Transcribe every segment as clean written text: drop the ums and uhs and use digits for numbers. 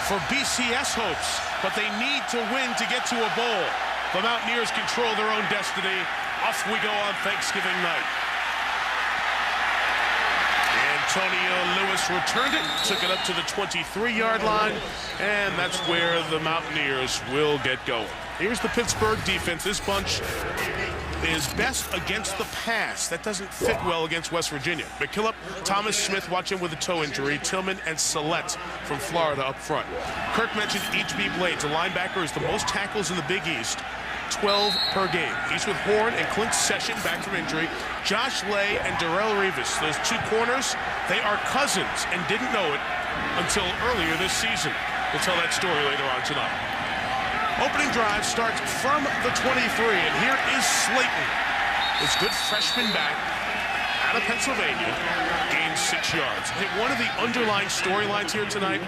For BCS hopes, but they need to win to get to a bowl. The Mountaineers control their own destiny. Off we go on Thanksgiving night. Antonio Lewis returned it, took it up to the 23-yard line, and that's where the Mountaineers will get going. Here's the Pittsburgh defense. This bunch is best against the pass. That doesn't fit well against West Virginia. McKillop, Thomas Smith, watch him with a toe injury. Tillman and Sillette from Florida up front. Kirk mentioned H.B. Blades, a linebacker, is the most tackles in the Big East, 12 per game. He's with Horn and Clint Session back from injury. Josh Lay and Darrell Revis, those two corners, they are cousins and didn't know it until earlier this season. We'll tell that story later on tonight. Opening drive starts from the 23, and here is Slayton. His good freshman back out of Pennsylvania, gains 6 yards. I think one of the underlying storylines here tonight,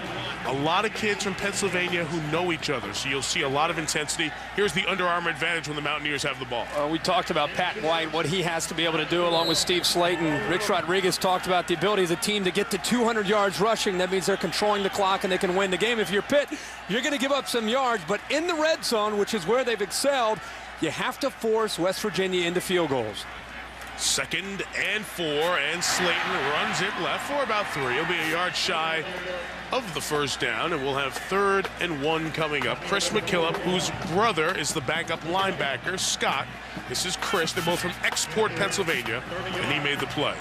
a lot of kids from Pennsylvania who know each other, so you'll see a lot of intensity. Here's the Under Armour advantage when the Mountaineers have the ball. We talked about Pat White, what he has to be able to do along with Steve Slayton. Rich Rodriguez talked about the ability of the team to get to 200 yards rushing. That means they're controlling the clock and they can win the game. If you're Pitt, you're going to give up some yards, but in the red zone, which is where they've excelled, you have to force West Virginia into field goals. 2nd and 4, and Slayton runs it left for about 3. He'll be a yard shy of the first down, and we'll have 3rd and 1 coming up. Chris McKillop, whose brother is the backup linebacker, Scott. This is Chris. They're both from Export, Pennsylvania, and he made the play.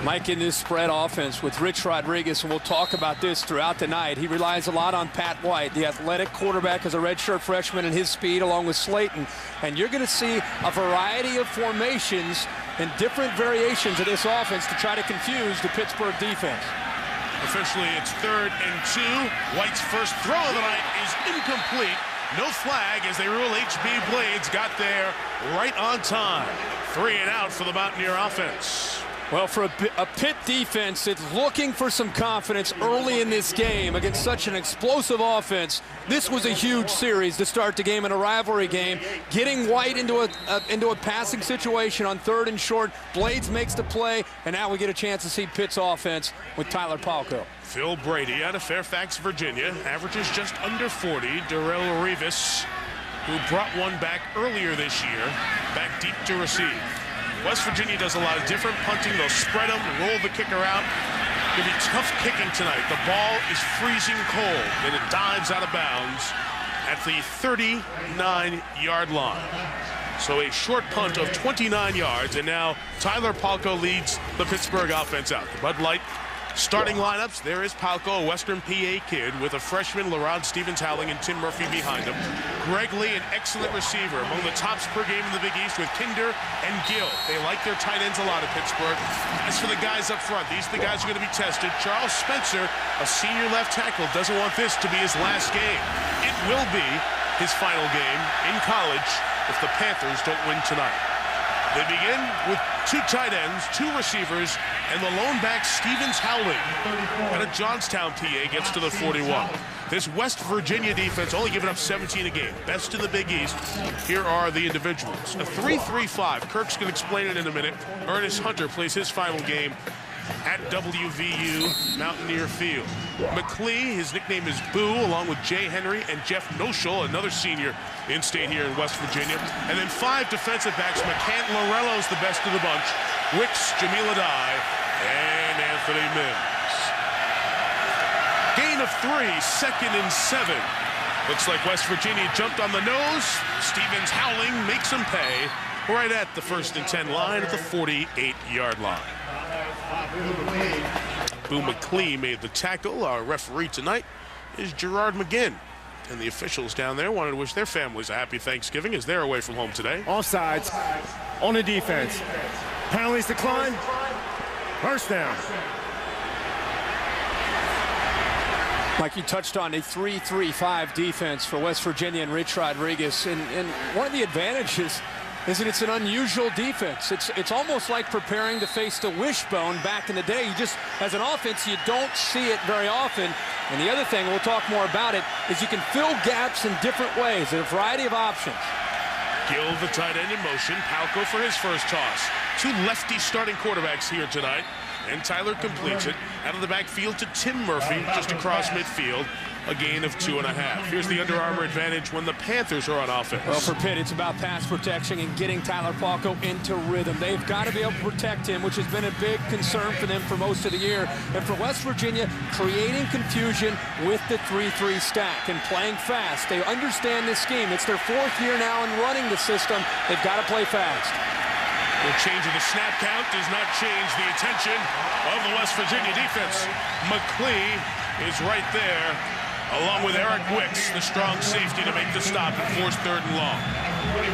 Mike, in this spread offense with Rich Rodriguez, and we'll talk about this throughout the night, he relies a lot on Pat White, the athletic quarterback as a redshirt freshman, and his speed along with Slayton. And you're going to see a variety of formations and different variations of this offense to try to confuse the Pittsburgh defense. Officially, it's 3rd and 2. White's first throw of the night is incomplete. No flag as they rule H.B. Blades got there right on time. 3 and out for the Mountaineer offense. Well, for a Pitt defense that's looking for some confidence early in this game against such an explosive offense, this was a huge series to start the game in a rivalry game. Getting White into a passing situation on 3rd and short, Blades makes the play, and now we get a chance to see Pitt's offense with Tyler Palko. Phil Brady out of Fairfax, Virginia, averages just under 40. Darrell Revis, who brought one back earlier this year, back deep to receive. West Virginia does a lot of different punting. They'll spread them, roll the kicker out. It'll be tough kicking tonight. The ball is freezing cold, and it dives out of bounds at the 39-yard line. So a short punt of 29 yards, and now Tyler Palko leads the Pittsburgh offense out. The Bud Light starting lineups, there is Palko, a Western PA kid, with a freshman, LaRod Stevens-Howling, and Tim Murphy behind him. Greg Lee, an excellent receiver, among the tops per game in the Big East with Kinder and Gill. They like their tight ends a lot at Pittsburgh. As for the guys up front, these are the guys who are going to be tested. Charles Spencer, a senior left tackle, doesn't want this to be his last game. It will be his final game in college if the Panthers don't win tonight. They begin with 2 tight ends, 2 receivers, and the lone back, Stevens-Howling, out of Johnstown, PA, gets to the 41. This West Virginia defense only giving up 17 a game. Best in the Big East. Here are the individuals. A 3-3-5. Kirk's going to explain it in a minute. Ernest Hunter plays his final game at WVU Mountaineer Field. McLee, his nickname is Boo, along with Jay Henry and Jeff Noshel, another senior in-state here in West Virginia. And then 5 defensive backs. McCant Lorello's the best of the bunch. Wicks, Jamil Adai, and Anthony Mims. Gain of 3, 2nd and 7. Looks like West Virginia jumped on the nose. Stevens-Howling makes them pay right at the 1st and 10 line at the 48-yard line. Boo McLee made the tackle. Our referee tonight is Gerard McGinn. And the officials down there wanted to wish their families a happy Thanksgiving as they're away from home today. Offsides on the defense. Penalties decline. First down. Mike, you touched on a 3-3-5 defense for West Virginia and Rich Rodriguez. And one of the advantages is that it's an unusual defense. It's almost like preparing to face the wishbone back in the day. You just, as an offense, you don't see it very often. And the other thing, we'll talk more about it, is you can fill gaps in different ways. There's a variety of options. Gill, the tight end, in motion. Palko for his first toss. 2 lefty starting quarterbacks here tonight. and Tyler completes it out of the backfield to Tim Murphy, just across midfield. A gain of 2.5. Here's the Under Armour advantage when the Panthers are on offense. Well, for Pitt, it's about pass protection and getting Tyler Palko into rhythm. They've got to be able to protect him, which has been a big concern for them for most of the year. And for West Virginia, creating confusion with the 3-3 stack and playing fast. They understand this scheme. It's their 4th year now in running the system. They've got to play fast. The change of the snap count does not change the attention of the West Virginia defense. McClee is right there, along with Eric Wicks, the strong safety, to make the stop and force 3rd and long.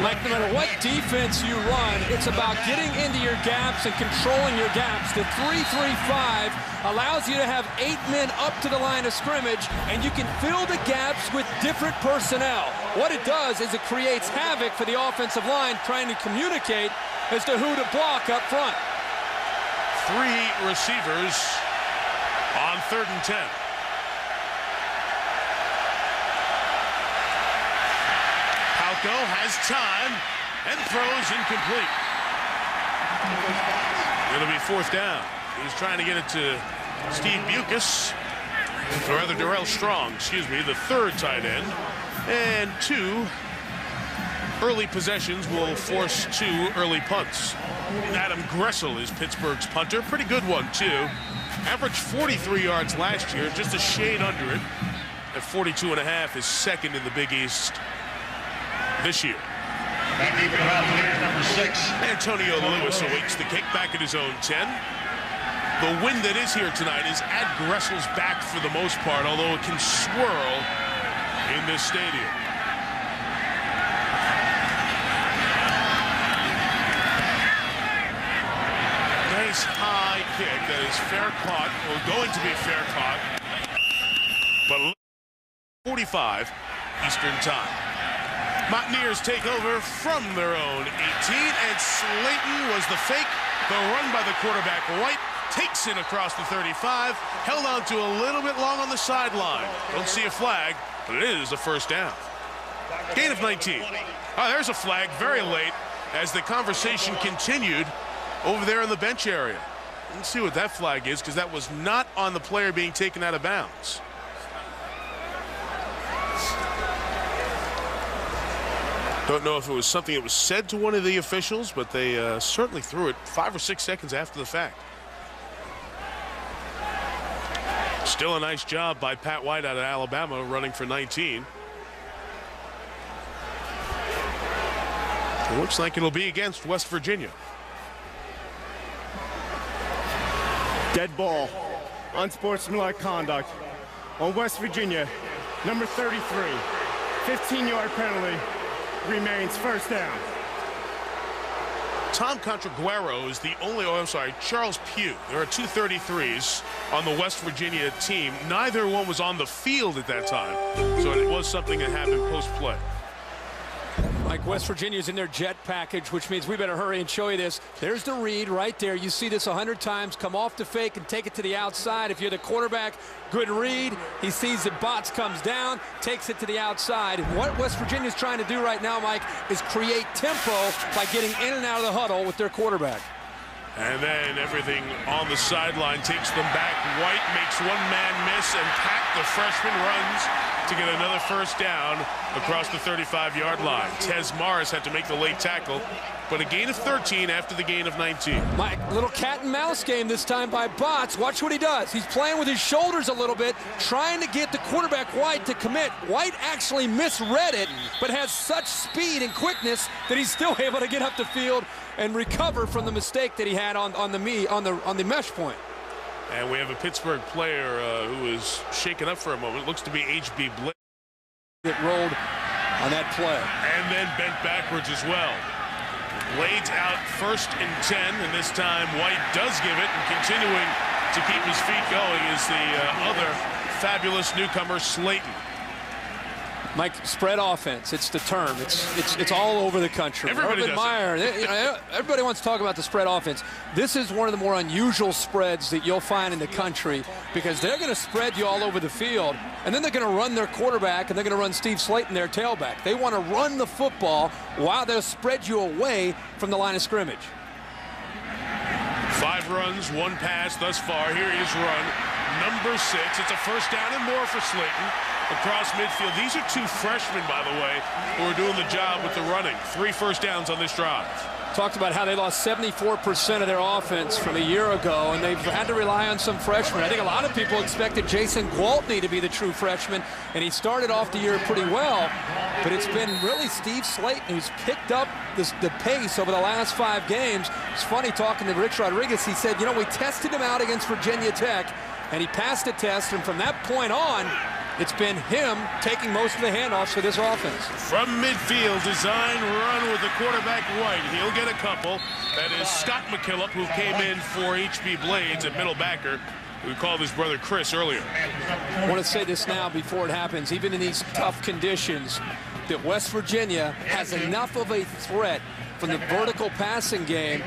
Mike, no matter what defense you run, it's about getting into your gaps and controlling your gaps. The 3-3-5 allows you to have 8 men up to the line of scrimmage, and you can fill the gaps with different personnel. What it does is it creates havoc for the offensive line trying to communicate as to who to block up front. 3 receivers on 3rd and 10. Palko has time and throws incomplete. It'll be 4th down. He's trying to get it to Steve Bucus, or rather Darrell Strong, excuse me, the 3rd tight end. And 2 early possessions will force 2 early punts. Adam Gressel is Pittsburgh's punter. Pretty good one, too. Averaged 43 yards last year, just a shade under it. At 42.5 is 2nd in the Big East this year. Number 6. Antonio Lewis awaits the kick back at his own 10. The wind that is here tonight is at Gressel's back for the most part, although it can swirl in this stadium. Nice high kick that is fair caught, or going to be fair caught, but 45 Eastern time. Mountaineers take over from their own 18, and Slayton was the fake. The run by the quarterback White takes it across the 35, held on to a little bit long on the sideline. Don't see a flag, but it is a 1st down. Gain of 19. Oh, there's a flag very late as the conversation continued over there in the bench area. Let's see what that flag is, because that was not on the player being taken out of bounds. Don't know if it was something that was said to one of the officials, but they certainly threw it 5 or 6 seconds after the fact. Still a nice job by Pat White out of Alabama, running for 19. It looks like it'll be against West Virginia. Dead ball. Unsportsmanlike conduct on West Virginia. Number 33. 15-yard penalty. Remains 1st down. Tom Contraguero is the only, Charles Pugh. There are 2 33s on the West Virginia team. Neither one was on the field at that time, so it was something that happened post-play. Like West Virginia's in their jet package, which means we better hurry and show you this. There's the read right there. You see this 100 times. Come off the fake and take it to the outside. If you're the quarterback, good read. He sees that Botts comes down, takes it to the outside. And what West Virginia's trying to do right now, Mike, is create tempo by getting in and out of the huddle with their quarterback. And then everything on the sideline takes them back. White makes 1 man miss, and Pat, the freshman, runs to get another 1st down across the 35-yard line. Tez Morris had to make the late tackle, but a gain of 13 after the gain of 19. Mike, little cat and mouse game this time by Botts. Watch what he does. He's playing with his shoulders a little bit, trying to get the quarterback White to commit. White actually misread it, but has such speed and quickness that he's still able to get up the field and recover from the mistake that he had on the mesh point. And we have a Pittsburgh player who is shaken up for a moment. It looks to be H.B. Blake. It rolled on that play. And then bent backwards as well. Blades out 1st and 10, and this time White does give it, and continuing to keep his feet going is the other fabulous newcomer, Slayton. Mike, spread offense, it's the term. It's all over the country. Everybody Urban Meyer, everybody wants to talk about the spread offense. This is one of the more unusual spreads that you'll find in the country, because they're going to spread you all over the field, and then they're going to run their quarterback, and they're going to run Steve Slayton, their tailback. They want to run the football while they'll spread you away from the line of scrimmage. 5 runs, 1 pass thus far. Here is run number 6. It's a first down and more for Slayton across midfield. These are 2 freshmen, by the way, who are doing the job with the running. 3 first downs on this drive. Talked about how they lost 74% of their offense from a year ago, and they've had to rely on some freshmen. I think a lot of people expected Jason Gwaltney to be the true freshman, and he started off the year pretty well, but it's been really Steve Slayton who's picked up the pace over the last 5 games. It's funny talking to Rich Rodriguez. He said, you know, we tested him out against Virginia Tech, and he passed the test, and from that point on, it's been him taking most of the handoffs for this offense. From midfield, design run with the quarterback White. He'll get a couple. That is Scott McKillop, who came in for HB Blades at middle backer, who called his brother Chris earlier. I want to say this now before it happens. Even in these tough conditions, that West Virginia has enough of a threat from the vertical passing game,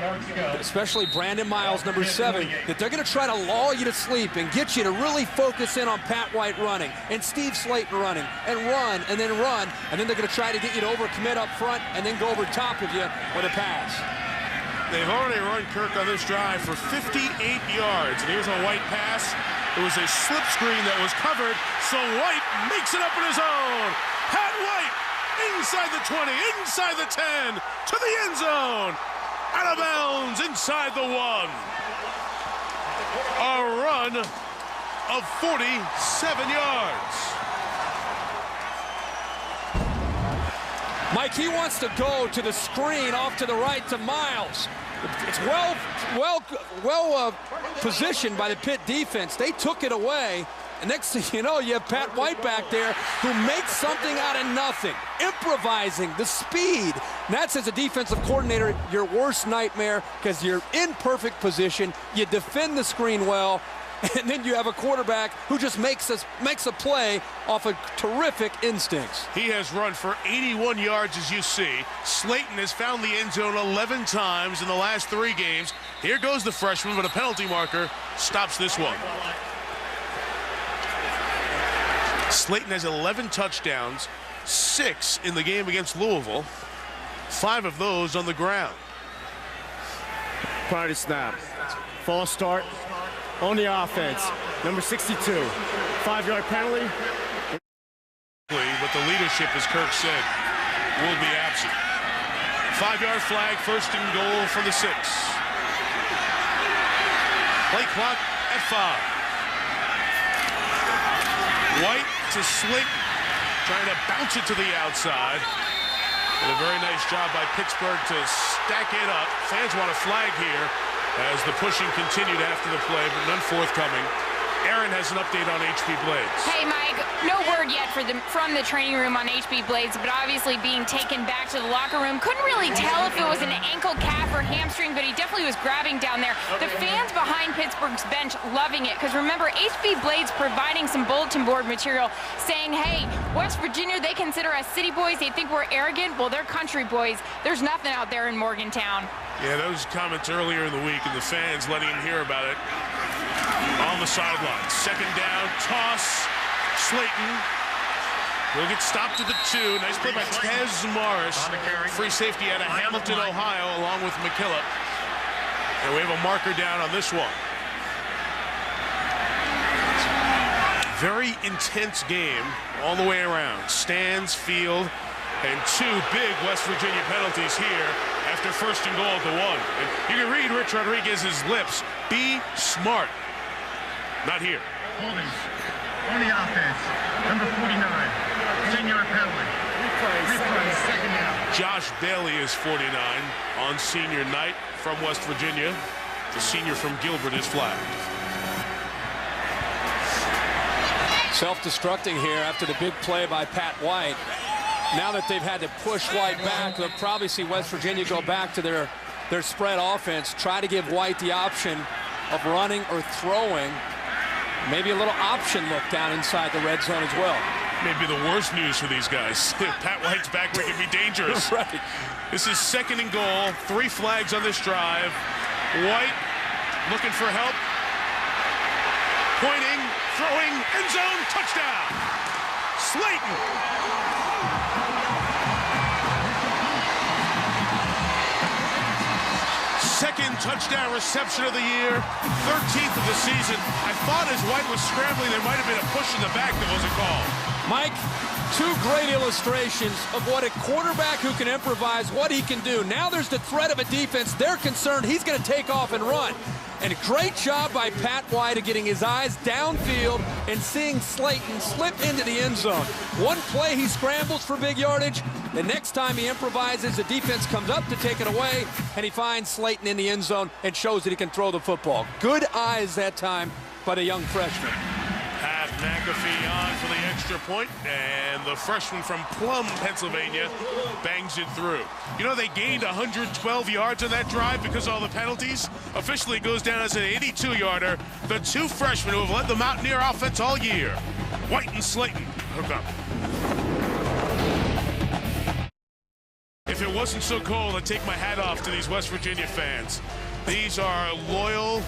especially Brandon Miles, number 7, that they're going to try to lull you to sleep and get you to really focus in on Pat White running and Steve Slayton running and run, and then they're going to try to get you to overcommit up front and then go over top of you with a pass. They've already run Kirk on this drive for 58 yards. And here's a White pass. It was a slip screen that was covered, so White makes it up on his own. Pat White inside the 20, inside the 10, to the end zone. Out of bounds, inside the 1. A run of 47 yards. Mike, he wants to go to the screen off to the right to Miles. It's well positioned by the Pitt defense. They took it away. And next thing you know, you have Pat White back there who makes something out of nothing. Improvising, the speed. And that's, as a defensive coordinator, your worst nightmare, because you're in perfect position. You defend the screen well. And then you have a quarterback who just makes a play off of terrific instincts. He has run for 81 yards, as you see. Slayton has found the end zone 11 times in the last 3 games. Here goes the freshman, but a penalty marker stops this one. Slayton has 11 touchdowns, 6 in the game against Louisville, 5 of those on the ground. Prior to snap. False start on the offense. Number 62. 5-yard penalty. But the leadership, as Kirk said, will be absent. 5-yard flag, first and goal for the 6. Play clock at 5. White to Slayton, trying to bounce it to the outside. And a very nice job by Pittsburgh to stack it up. Fans want a flag here as the pushing continued after the play, but none forthcoming. Aaron has an update on HB Blades. Hey, Mike, no word yet from the training room on HB Blades, but obviously being taken back to the locker room. Couldn't really tell if it was an ankle, calf, or hamstring, but he definitely was grabbing down there. The fans behind Pittsburgh's bench loving it, because remember, HB Blades providing some bulletin board material saying, hey, West Virginia, they consider us city boys. They think we're arrogant. Well, they're country boys. There's nothing out there in Morgantown. Yeah, those comments earlier in the week, and the fans letting him hear about it on the sideline. Second down, toss. Slayton will get stopped at the 2. Nice play by Tez Morris. Free safety out of Hamilton, Ohio, along with McKillop. And we have a marker down on this one. Very intense game all the way around. Stands, field, and 2 big West Virginia penalties here after first and goal at the 1. And you can read Rich Rodriguez's lips. Be smart. Not here. Holding on the offense. Number 49. 10-yard penalty. Replay, second down. Josh Bailey is 49 on senior night from West Virginia. The senior from Gilbert is flagged. Self-destructing here after the big play by Pat White. Now that they've had to push White back, they'll probably see West Virginia go back to their spread offense, try to give White the option of running or throwing. Maybe a little option look down inside the red zone as well. Maybe the worst news for these guys. Pat White's back where it can be dangerous. Right. This is second and goal. 3 flags on this drive. White looking for help. Pointing, throwing, end zone, touchdown. Slayton. second touchdown reception of the year, 13th of the season. I thought as White was scrambling, there might have been a push in the back that wasn't called. Mike, two great illustrations of what a quarterback who can improvise, what he can do. Now there's the threat of a defense. They're concerned he's going to take off and run. And a great job by Pat White of getting his eyes downfield and seeing Slayton slip into the end zone. One play, he scrambles for big yardage. The next time he improvises, the defense comes up to take it away, and he finds Slayton in the end zone and shows that he can throw the football. Good eyes that time by the young freshman. Pat McAfee on for the extra point, and the freshman from Plum, Pennsylvania, bangs it through. You know, they gained 112 yards on that drive because of all the penalties. Officially goes down as an 82-yarder. The two freshmen who have led the Mountaineer offense all year, White and Slayton, hook up. If it wasn't so cold, I'd take my hat off to these West Virginia fans. These are loyal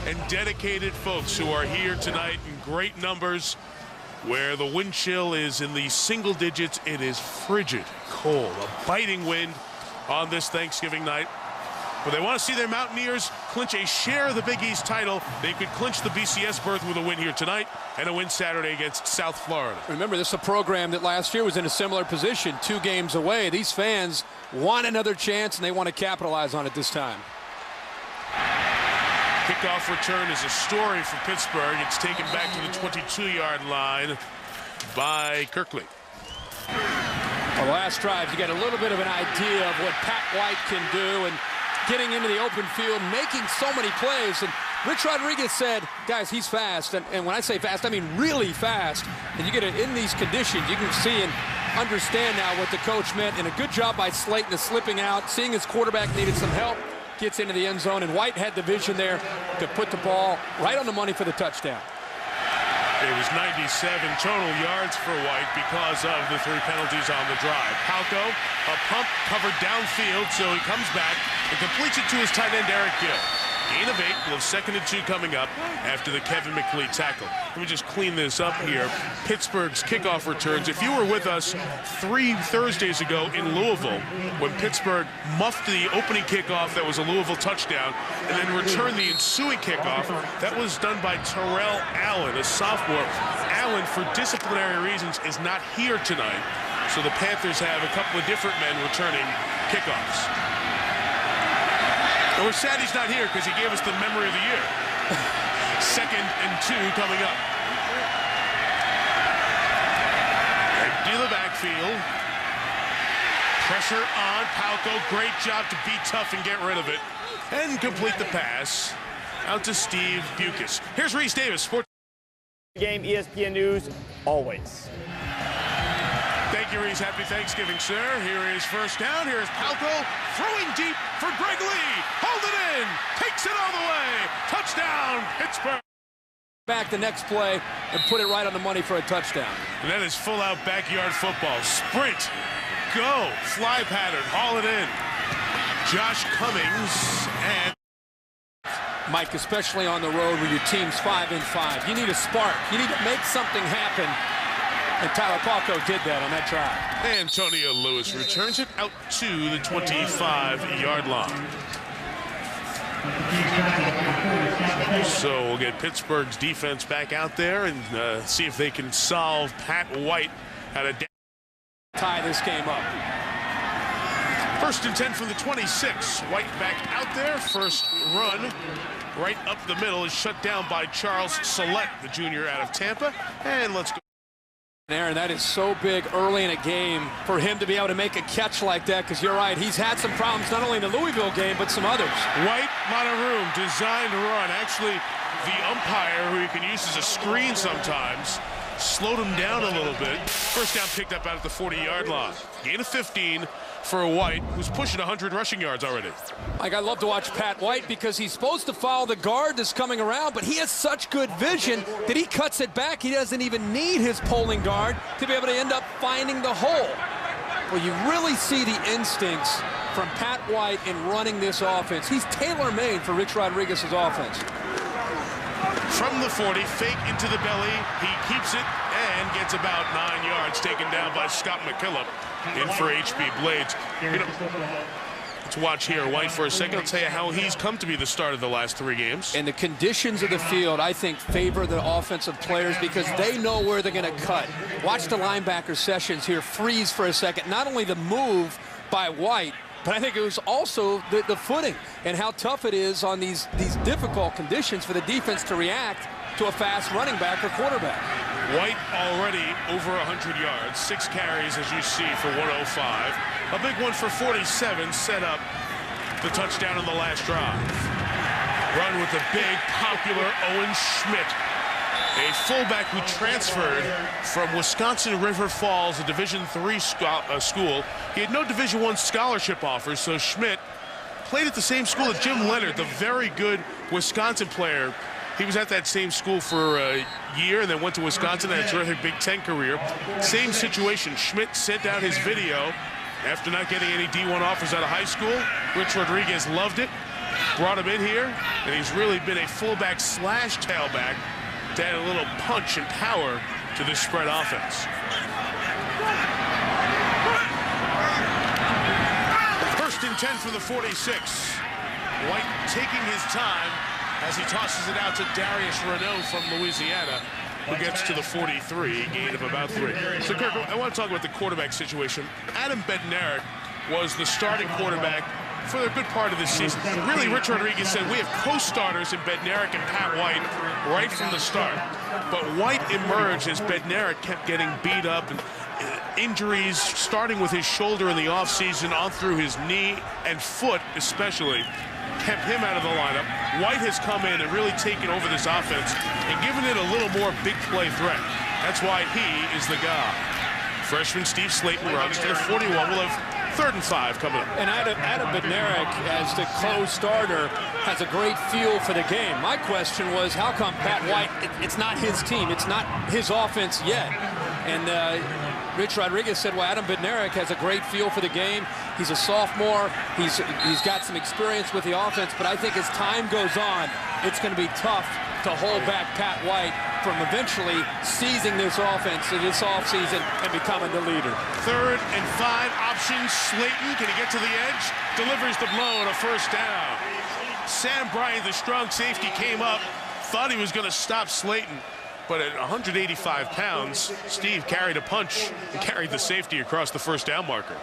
and dedicated folks who are here tonight in great numbers. Where the wind chill is in the single digits, it is frigid, cold, a biting wind on this Thanksgiving night. But they want to see their Mountaineers clinch a share of the Big East title. They could clinch the BCS berth with a win here tonight and a win Saturday against South Florida. Remember, this is a program that last year was in a similar position, 2 games away. These fans want another chance, and they want to capitalize on it this time. Kickoff return is a story for Pittsburgh. It's taken back to the 22-yard line by Kirkley. The last drive, you get a little bit of an idea of what Pat White can do, and getting into the open field, making so many plays. And Rich Rodriguez said, guys, he's fast. And when I say fast, I mean really fast. And you get it in these conditions, you can see and understand now what the coach meant. And a good job by Slayton of slipping out, seeing his quarterback needed some help, gets into the end zone, and White had the vision there to put the ball right on the money for the touchdown. It was 97 total yards for White because of the 3 penalties on the drive. Palco, a pump covered downfield, so he comes back and completes it to his tight end, Eric Gill. Gain of 8, we'll have 2nd and 2 coming up after the Kevin McLeod tackle. Let me just clean this up here. Pittsburgh's kickoff returns. If you were with us 3 Thursdays ago in Louisville, when Pittsburgh muffed the opening kickoff, that was a Louisville touchdown, and then returned the ensuing kickoff, that was done by Terrell Allen, a sophomore. Allen, for disciplinary reasons, is not here tonight, so the Panthers have a couple of different men returning kickoffs. And we're sad he's not here because he gave us the memory of the year. 2nd and 2 coming up. Empty the backfield. Pressure on Palco. Great job to be tough and get rid of it. And complete the pass out to Steve Bucus. Here's Reese Davis. Sports Game, ESPN News, always. Thank you, Reese. Happy Thanksgiving, sir. Here is first down. Here is Palco throwing deep for Greg Lee. Hold it in. Takes it all the way. Touchdown, Pittsburgh. Back the next play and put it right on the money for a touchdown. And that is full-out backyard football. Sprint. Go. Fly pattern. Haul it in. Josh Cummings and Mike, especially on the road when your team's 5-5. You need a spark. You need to make something happen. And Tyler Palco did that on that drive. Antonio Lewis returns it out to the 25-yard line. So we'll get Pittsburgh's defense back out there and see if they can solve Pat White at a tie this game up. 1st and 10 from the 26. White back out there. First run right up the middle is shut down by Charles Sellette, the junior out of Tampa. And let's go. Aaron, that is so big early in a game for him to be able to make a catch like that, because you're right, he's had some problems not only in the Louisville game but some others. White, lot of room, designed to run. Actually, the umpire, who you can use as a screen sometimes, slowed him down a little bit. First down picked up out at the 40-yard line. Gain of 15 for White, who's pushing 100 rushing yards already. Like, I love to watch Pat White because he's supposed to follow the guard that's coming around, but he has such good vision that he cuts it back. He doesn't even need his pulling guard to be able to end up finding the hole. Well, you really see the instincts from Pat White in running this offense. He's tailor-made for Rich Rodriguez's offense. From the 40, fake into the belly. He keeps it and gets about 9 yards, taken down by Scott McKillop in for HB Blades. You know, Let's watch here White for a second. I'll tell you how he's come to be the start of the last 3 games. And the conditions of the field, I think, favor the offensive players because they know where they're going to cut. Watch the linebacker Sessions here freeze for a second. Not only the move by White, but I think it was also the footing and how tough it is on these difficult conditions for the defense to react to a fast running back or quarterback. White already over 100 yards, 6 carries, as you see, for 105. A big one for 47, set up the touchdown on the last drive. Run with the big, popular Owen Schmidt, a fullback who transferred from Wisconsin River Falls, a Division III school. He had no Division I scholarship offers, so Schmidt played at the same school as Jim Leonard, the very good Wisconsin player. He was at that same school for a year and then went to Wisconsin and had a terrific Big Ten career. Same situation. Schmidt sent out his video after not getting any D1 offers out of high school. Rich Rodriguez loved it, brought him in here, and he's really been a fullback slash tailback to add a little punch and power to this spread offense. First and 10 for the 46. White taking his time as he tosses it out to Darius Renault from Louisiana, who gets to the 43, gain of about 3. So, Kirk, I want to talk about the quarterback situation. Adam Bednarik was the starting quarterback for a good part of this season. Really, Rich Rodriguez said we have co-starters in Bednarik and Pat White right from the start. But White emerged as Bednarik kept getting beat up and injuries, starting with his shoulder in the offseason on through his knee and foot especially, kept him out of the lineup. White has come in and really taken over this offense and given it a little more big play threat. That's why he is the guy. Freshman Steve Slayton runs to the 41. We'll have 3rd and 5 coming up. And Adam Bednarik, as the co-starter, has a great feel for the game. My question was, how come Pat White, it's not his team, it's not his offense yet? And Rich Rodriguez said, well, Adam Bednarik has a great feel for the game. He's a sophomore. He's got some experience with the offense, but I think as time goes on, it's going to be tough to hold back Pat White from eventually seizing this offense this offseason and becoming the leader. 3rd and 5 options. Slayton, can he get to the edge? Delivers the blow and a first down. Sam Bryant, the strong safety, came up, thought he was going to stop Slayton, but at 185 pounds, Steve carried a punch and carried the safety across the first down marker.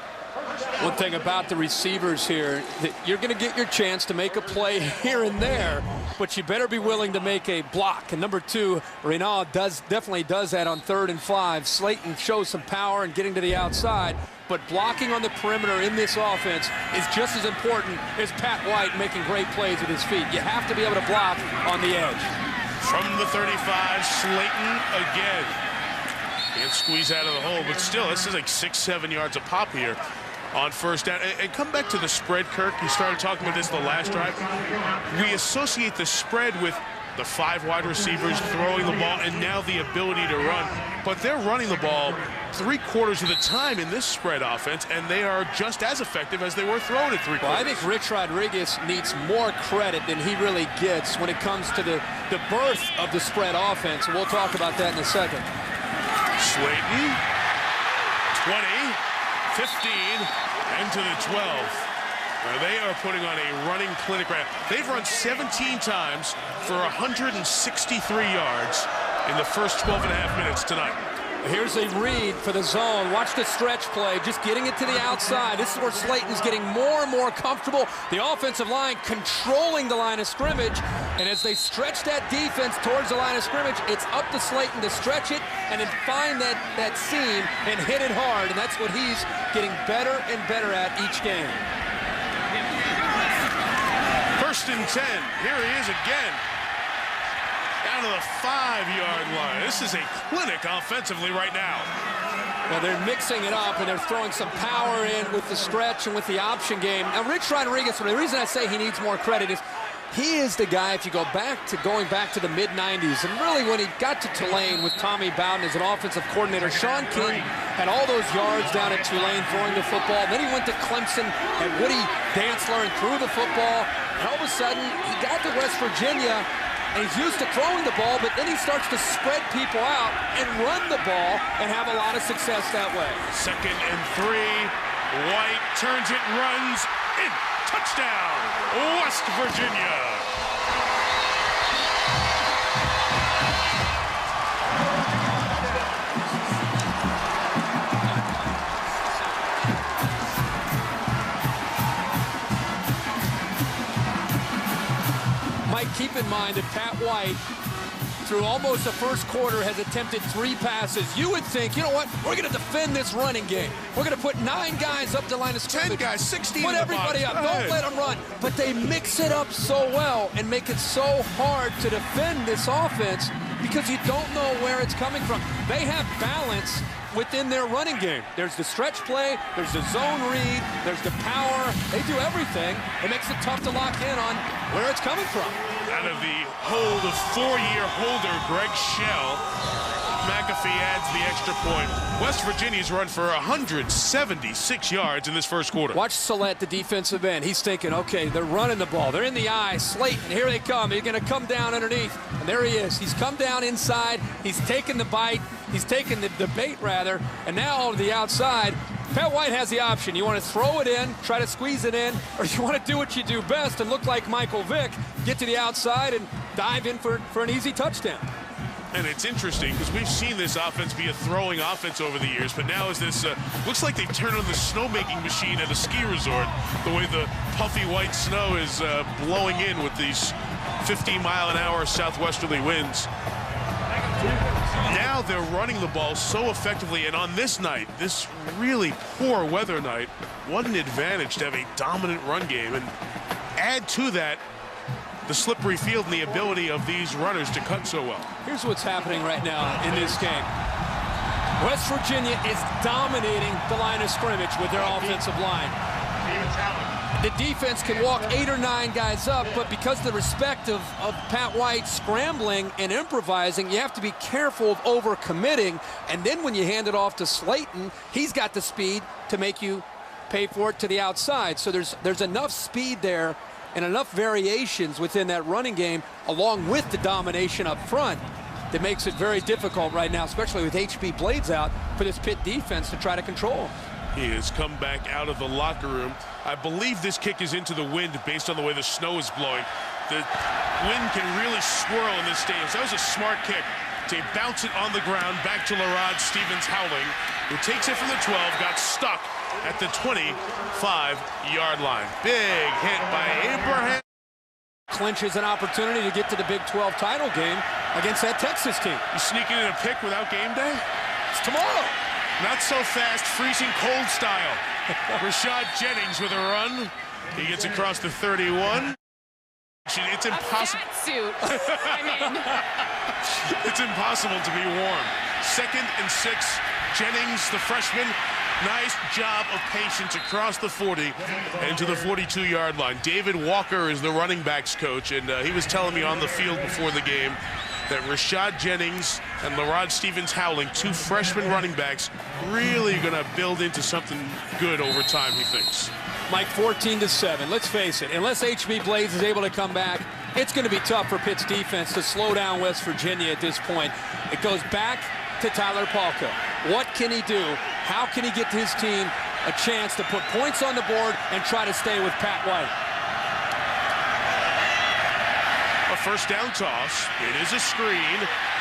One thing about the receivers here, that you're going to get your chance to make a play here and there, but you better be willing to make a block. And number 2, Renaud definitely does that on 3rd and 5. Slayton shows some power and getting to the outside, but blocking on the perimeter in this offense is just as important as Pat White making great plays with his feet. You have to be able to block on the edge. From the 35, Slayton again. Can't squeeze out of the hole, but still, this is like 6-7 yards a pop here on first down. And come back to the spread, Kirk. You started talking about this the last drive. We associate the spread with the 5 wide receivers throwing the ball and now the ability to run. But they're running the ball 3/4 of the time in this spread offense, and they are just as effective as they were throwing it 3/4. Well, I think Rich Rodriguez needs more credit than he really gets when it comes to the birth of the spread offense. And we'll talk about that in a second. Slayton, 20, 15, and to the 12. Now they are putting on a running clinic right now. They've run 17 times for 163 yards in the first 12.5 minutes tonight. Here's a read for the zone. Watch the stretch play, just getting it to the outside. This is where Slayton's getting more and more comfortable. The offensive line controlling the line of scrimmage. And as they stretch that defense towards the line of scrimmage, it's up to Slayton to stretch it and then find that seam and hit it hard. And that's what he's getting better and better at each game. 1st and 10. Here he is again. Down to the 5-yard line. This is a clinic offensively right now. Well, they're mixing it up, and they're throwing some power in with the stretch and with the option game. Now, Rich Rodriguez, the reason I say he needs more credit is he is the guy, if you go back to the mid-90s, and really when he got to Tulane with Tommy Bowden as an offensive coordinator, Sean King had all those yards down at Tulane throwing the football. Then he went to Clemson, had Woody Dantzler and threw the football. And all of a sudden, he got to West Virginia, and he's used to throwing the ball, but then he starts to spread people out and run the ball and have a lot of success that way. 2nd and 3. White turns it, runs in. Touchdown, West Virginia. Mike, keep in mind that Pat White, through almost the first quarter, has attempted 3 passes. You would think, you know what, we're going to defend this running game. We're going to put 9 guys up the line of scrimmage. 10 guys, 16 Put everybody up. Don't let them run. But they mix it up so well and make it so hard to defend this offense because you don't know where it's coming from. They have balance within their running game. There's the stretch play, there's the zone read, there's the power. They do everything. It makes it tough to lock in on where it's coming from. Out of the hold of 4-year holder Greg Shell, McAfee adds the extra point. West Virginia's run for 176 yards in this first quarter. Watch Salette, the defensive end. He's thinking, okay, they're running the ball. They're in the eye. Slayton, here they come. They're going to come down underneath. And there he is. He's come down inside. He's taken the bite. He's taken the bait, rather. And now over the outside, Pat White has the option. You want to throw it in, try to squeeze it in, or you want to do what you do best and look like Michael Vick, get to the outside and dive in for an easy touchdown. And it's interesting because we've seen this offense be a throwing offense over the years, but now is this looks like they've turned on the snowmaking machine at a ski resort, the way the puffy white snow is blowing in with these 50-mile-an-hour southwesterly winds. Now they're running the ball so effectively, and on this night, this really poor weather night, what an advantage to have a dominant run game. And add to that the slippery field and the ability of these runners to cut so well. Here's what's happening right now in this game. West Virginia is dominating the line of scrimmage with their offensive line. The defense can walk 8 or 9 guys up, but because of the respect of Pat White scrambling and improvising, you have to be careful of overcommitting. And then when you hand it off to Slayton, he's got the speed to make you pay for it to the outside. So there's enough speed there and enough variations within that running game, along with the domination up front, that makes it very difficult right now, especially with HB Blades out, for this Pitt defense to try to control. He has come back out of the locker room. I believe this kick is into the wind based on the way the snow is blowing. The wind can really swirl in this stadium. So that was a smart kick. They bounce it on the ground back to Larod Stevens-Howling, who takes it from the 12, got stuck at the 25-yard line. Big hit by Abraham. Clinches an opportunity to get to the Big 12 title game against that Texas team. You sneaking in a pick without game day? It's tomorrow. Not so fast, freezing cold style. Rashad Jennings with a run. He gets across the 31. It's impossible. Suit. I mean, it's impossible to be warm. 2nd and 6. Jennings, the freshman, nice job of patience across the 40 and to the 42-yard line. David Walker is the running backs coach, and he was telling me on the field before the game that Rashad Jennings and Larod Stevens-Howling, 2 freshman running backs, really going to build into something good over time, he thinks. Mike, 14-7. Let's face it, unless HB Blades is able to come back, it's going to be tough for Pitt's defense to slow down West Virginia at this point. It goes back to Tyler Palka. What can he do? How can he get his team a chance to put points on the board and try to stay with Pat White? A first down toss. It is a screen.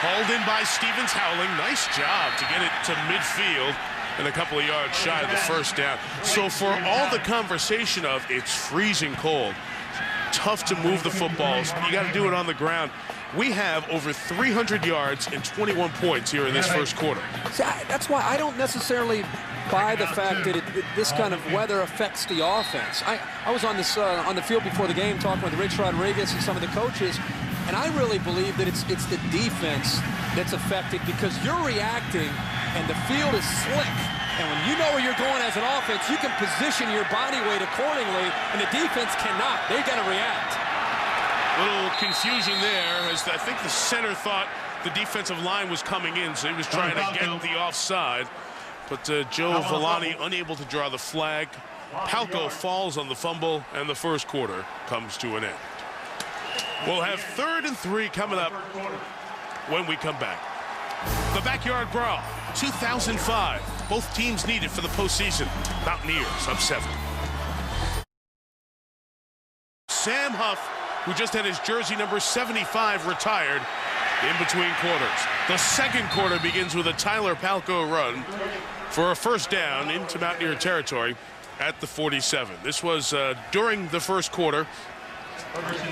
Hauled in by Stevens-Howling. Nice job to get it to midfield and a couple of yards shy of the first down. So for all the conversation of it's freezing cold, tough to move the footballs, you got to do it on the ground. We have over 300 yards and 21 points here in this first quarter. See, that's why I don't necessarily buy the fact that this kind of weather affects the offense. I was on the field before the game talking with Rich Rodriguez and some of the coaches, and I really believe that it's the defense that's affected because you're reacting and the field is slick. And when you know where you're going as an offense, you can position your body weight accordingly, and the defense cannot. They got to react. Little confusion there as I think the center thought the defensive line was coming in, so he was trying to get the offside. But Joe Villani unable to draw the flag. Palco falls on the fumble, and the first quarter comes to an end. We'll have 3rd and 3 coming up when we come back. The Backyard Brawl, 2005. Both teams needed for the postseason. Mountaineers up 7. Sam Huff, who just had his jersey number 75 retired in between quarters. The second quarter begins with a Tyler Palko run for a first down into Mountaineer territory at the 47. This was during the first quarter,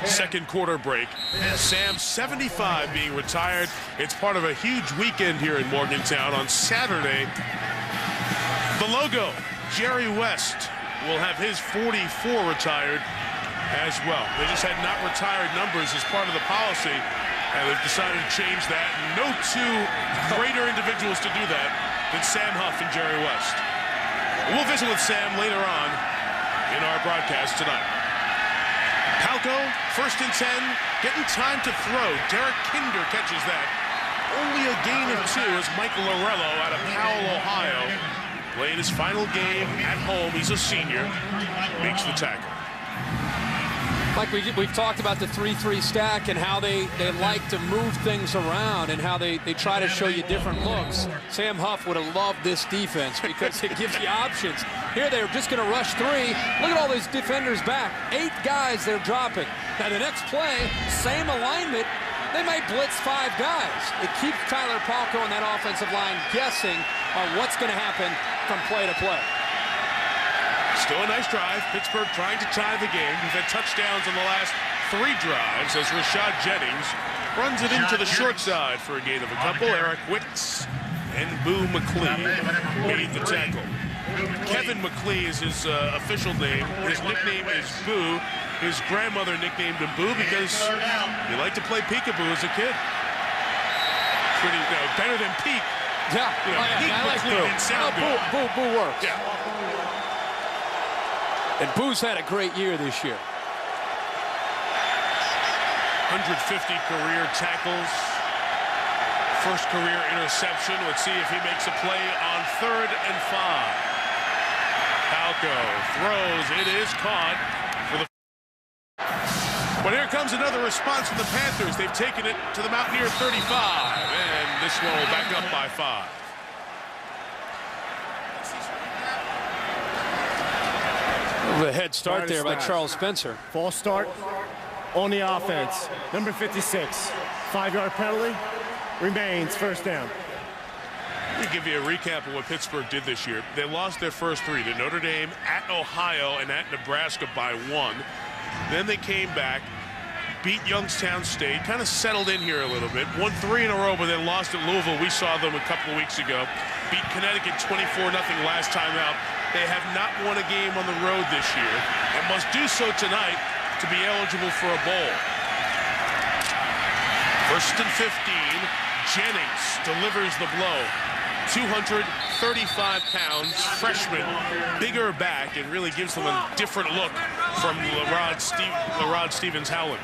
second quarter break. Sam 75 being retired. It's part of a huge weekend here in Morgantown. On Saturday, the logo, Jerry West, will have his 44 retired as well. They just had not retired numbers as part of the policy, and they've decided to change that. No two greater individuals to do that than Sam Huff and Jerry West. We'll visit with Sam later on in our broadcast tonight. Palko, 1st and 10, getting time to throw. Derek Kinder catches that. Only a gain of 2 as Michael Lorello out of Powell, Ohio, playing his final game at home. He's a senior, makes the tackle. Mike, we've talked about the 3-3 stack and how they like to move things around and how they try to show you different looks. Sam Huff would have loved this defense because it gives you options. Here they're just going to rush 3. Look at all these defenders back. 8 guys they're dropping. Now the next play, same alignment. They might blitz 5 guys. It keeps Tyler Palko and that offensive line guessing on what's going to happen from play to play. Still a nice drive. Pittsburgh trying to tie the game. We've had touchdowns on the last 3 drives as Rashad Jennings runs it into the short side for a gain of a couple. Eric Wicks and Boo McLee made the tackle. Kevin McLee is his official name. His nickname is Boo. His grandmother nicknamed him Boo because he liked to play peekaboo as a kid. Pretty, better than peek. Yeah, Peek I like McLee Boo. didn't sound good. Boo works. Yeah. And Boo's had a great year this year. 150 career tackles. First career interception. Let's see if he makes a play on 3rd and 5. Palko throws. It is caught for the. But here comes another response from the Panthers. They've taken it to the Mountaineer 35. And this one will back up by 5. The head start there by Charles Spencer. False start on the offense. Number 56. 5-yard penalty. Remains first down. Let me give you a recap of what Pittsburgh did this year. They lost their first 3 to Notre Dame, at Ohio, and at Nebraska by 1. Then they came back, beat Youngstown State, kind of settled in here a little bit. Won 3 in a row, but then lost at Louisville. We saw them a couple of weeks ago. Beat Connecticut 24-0 last time out. They have not won a game on the road this year and must do so tonight to be eligible for a bowl. 1st and 15. Jennings delivers the blow. 235 pounds, freshman, bigger back, and really gives them a different look from LaRod Stevens-Howland.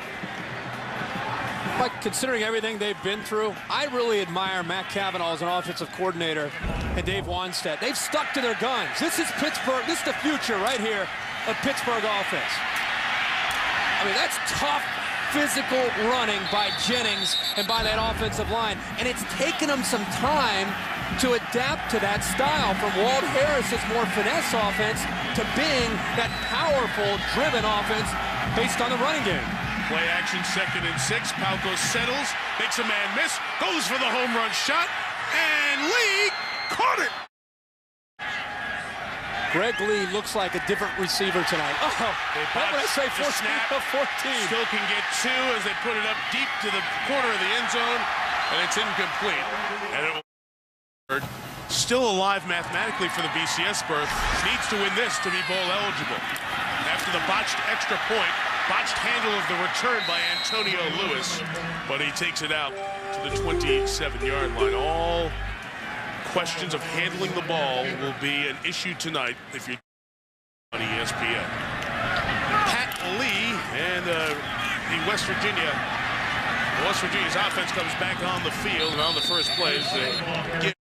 Like, considering everything they've been through, I really admire Matt Cavanaugh as an offensive coordinator and Dave Wanstead. They've stuck to their guns. This is Pittsburgh. This is the future right here of Pittsburgh offense. I mean, that's tough, physical running by Jennings and by that offensive line. And it's taken them some time to adapt to that style from Walt Harris's more finesse offense to being that powerful, driven offense based on the running game. Play action, 2nd and 6. Palko settles, makes a man miss, goes for the home run shot, and Lee caught it. Greg Lee looks like a different receiver tonight. Oh, what would I say, 14 of 14. Still can get 2 as they put it up deep to the corner of the end zone, and it's incomplete. And it still alive mathematically for the BCS berth. Needs to win this to be bowl eligible. After the botched extra point, botched handle of the return by Antonio Lewis, but he takes it out to the 27-yard line. All questions of handling the ball will be an issue tonight if you're on ESPN. Pat Lee and West Virginia's offense comes back on the field, and on the first plays they give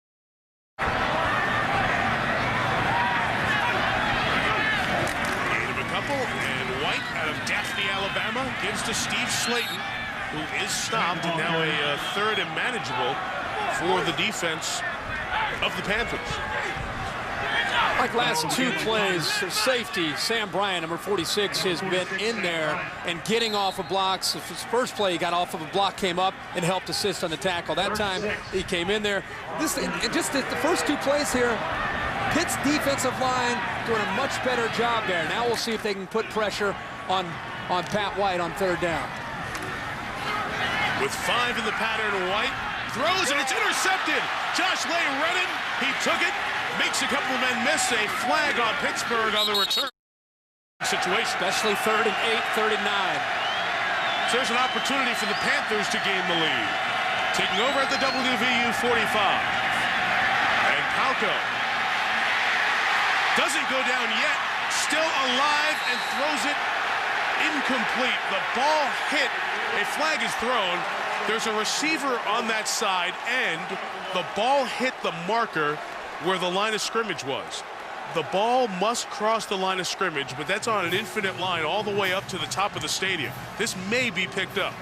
and White out of Daphne, Alabama, gives to Steve Slayton, who is stopped, and now a 3rd and manageable for the defense of the Panthers. Like last 2 plays, safety, Sam Bryant, number 46, has been in there and getting off of blocks. His first play, he got off of a block, came up, and helped assist on the tackle. That time, he came in there. Just the first 2 plays here, Pitt's defensive line doing a much better job there. Now we'll see if they can put pressure on Pat White on 3rd down. With 5 in the pattern, White throws, and it's intercepted. Josh Lay read it. He took it. Makes a couple of men miss. A flag on Pittsburgh on the return situation. Especially 3rd and 8, 3rd and 9. So there's an opportunity for the Panthers to gain the lead. Taking over at the WVU 45. And Palco doesn't go down yet. Still alive and throws it incomplete. The ball hit. A flag is thrown. There's a receiver on that side, and the ball hit the marker where the line of scrimmage was. The ball must cross the line of scrimmage, but that's on an infinite line all the way up to the top of the stadium. This may be picked up.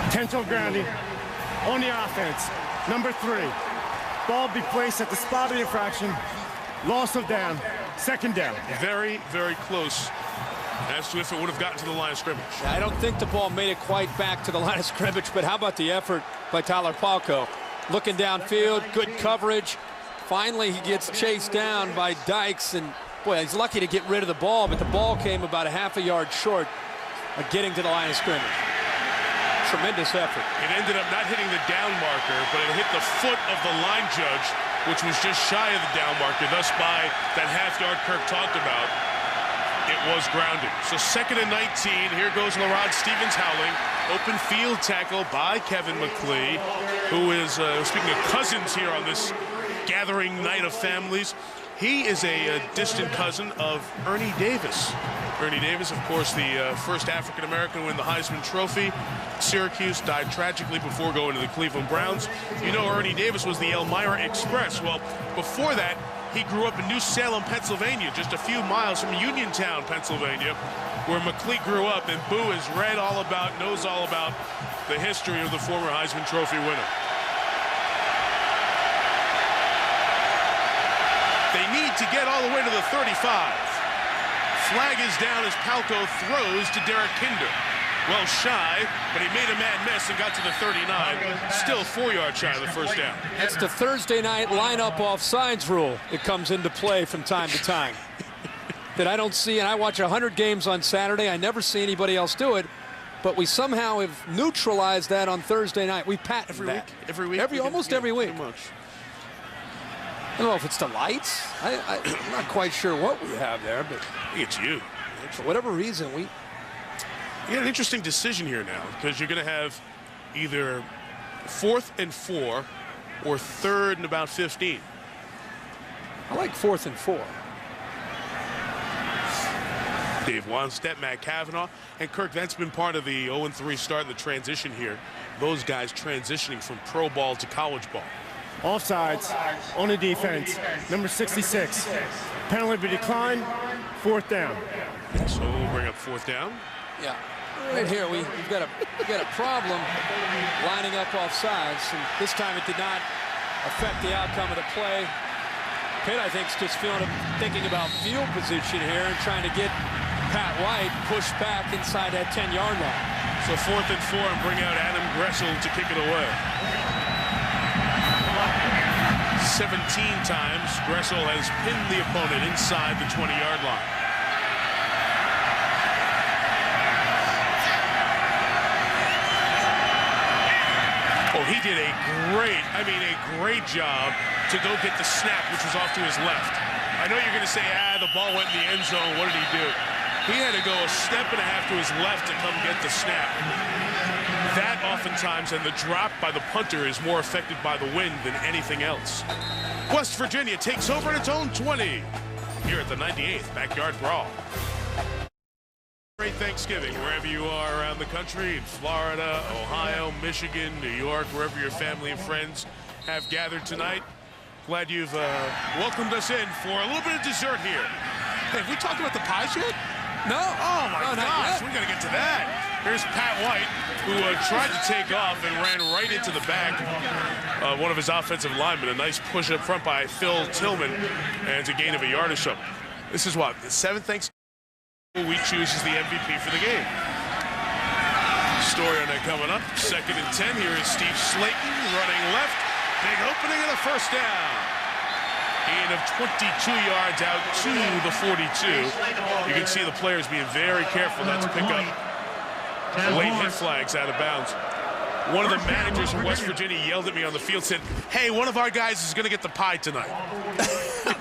Intentional grounding on the offense. Number 3. Ball be placed at the spot of the infraction. Loss of down. 2nd down. Very, very close as to if it would have gotten to the line of scrimmage. I don't think the ball made it quite back to the line of scrimmage, but how about the effort by Tyler Palco? Looking downfield, good coverage. Finally, he gets chased down by Dykes, and boy, he's lucky to get rid of the ball, but the ball came about a half a yard short of getting to the line of scrimmage. Tremendous effort. It ended up not hitting the down marker, but it hit the foot of the line judge, which was just shy of the down marker. Thus, by that half yard Kirk talked about, it was grounded. So 2nd and 19. Here goes Larod Stevens howling. Open field tackle by Kevin McClee, who is, speaking of cousins here on this gathering night of families, he is a distant cousin of Ernie Davis. Ernie Davis, of course, the first African-American to win the Heisman Trophy. Syracuse, died tragically before going to the Cleveland Browns. You know, Ernie Davis was the Elmira Express. Well, before that, he grew up in New Salem, Pennsylvania, just a few miles from Uniontown, Pennsylvania, where McClee grew up, and Boo has read all about, knows all about the history of the former Heisman Trophy winner. They need to get all the way to the 35. Flag is down as Palco throws to Derek Kinder. Well shy, but he made a mad mess and got to the 39. Still 4 yards shy of the 1st down. That's the Thursday night lineup offsides rule that comes into play from time to time. That I don't see, and I watch 100 games on Saturday. I never see anybody else do it, but we somehow have neutralized that on Thursday night. We patent that. Every week? Almost every week. Pretty much. I don't know if it's the lights. I'm not quite sure what we have there, but I think it's you. for whatever reason, we You got an interesting decision here now, because you're going to have either 4th and 4 or 3rd and about 15. I like 4th and 4. Dave Wanstead, Matt Cavanaugh, and Kirk, that's been part of the 0-3 start and the transition here. Those guys transitioning from pro ball to college ball. Offsides on the defense. Number 66. Penalty be declined. 4th down. So we'll bring up 4th down. Yeah. Right here, we've got a problem lining up offsides, and this time it did not affect the outcome of the play. Pitt, I think, is just thinking about field position here and trying to get Pat White pushed back inside that 10-yard line. So 4th and 4, and bring out Adam Gressel to kick it away. 17 times, Gressel has pinned the opponent inside the 20-yard line. Oh, he did a great job to go get the snap, which was off to his left. I know you're going to say, the ball went in the end zone. What did he do? He had to go a step and a half to his left to come get the snap. That oftentimes, and the drop by the punter is more affected by the wind than anything else. West Virginia takes over at its own 20 here at the 98th Backyard Brawl. Great Thanksgiving wherever you are around the country, in Florida, Ohio, Michigan, New York, wherever your family and friends have gathered tonight. Glad you've welcomed us in for a little bit of dessert here. Hey, have we talked about the pies yet? No. Oh, my gosh, we got to get to that. Here's Pat White, who tried to take off and ran right into the back one of his offensive linemen. A nice push up front by Phil Tillman, and it's a gain of a yard or so. This is what, the 7th Thanksgiving we choose as the MVP for the game. Story on that coming up. 2nd and 10. Here is Steve Slayton running left. Big opening and a first down. Gain of 22 yards out to the 42. You can see the players being very careful not to pick up late hit flags out of bounds. One of the managers from West Virginia yelled at me on the field, said, hey, one of our guys is going to get the pie tonight.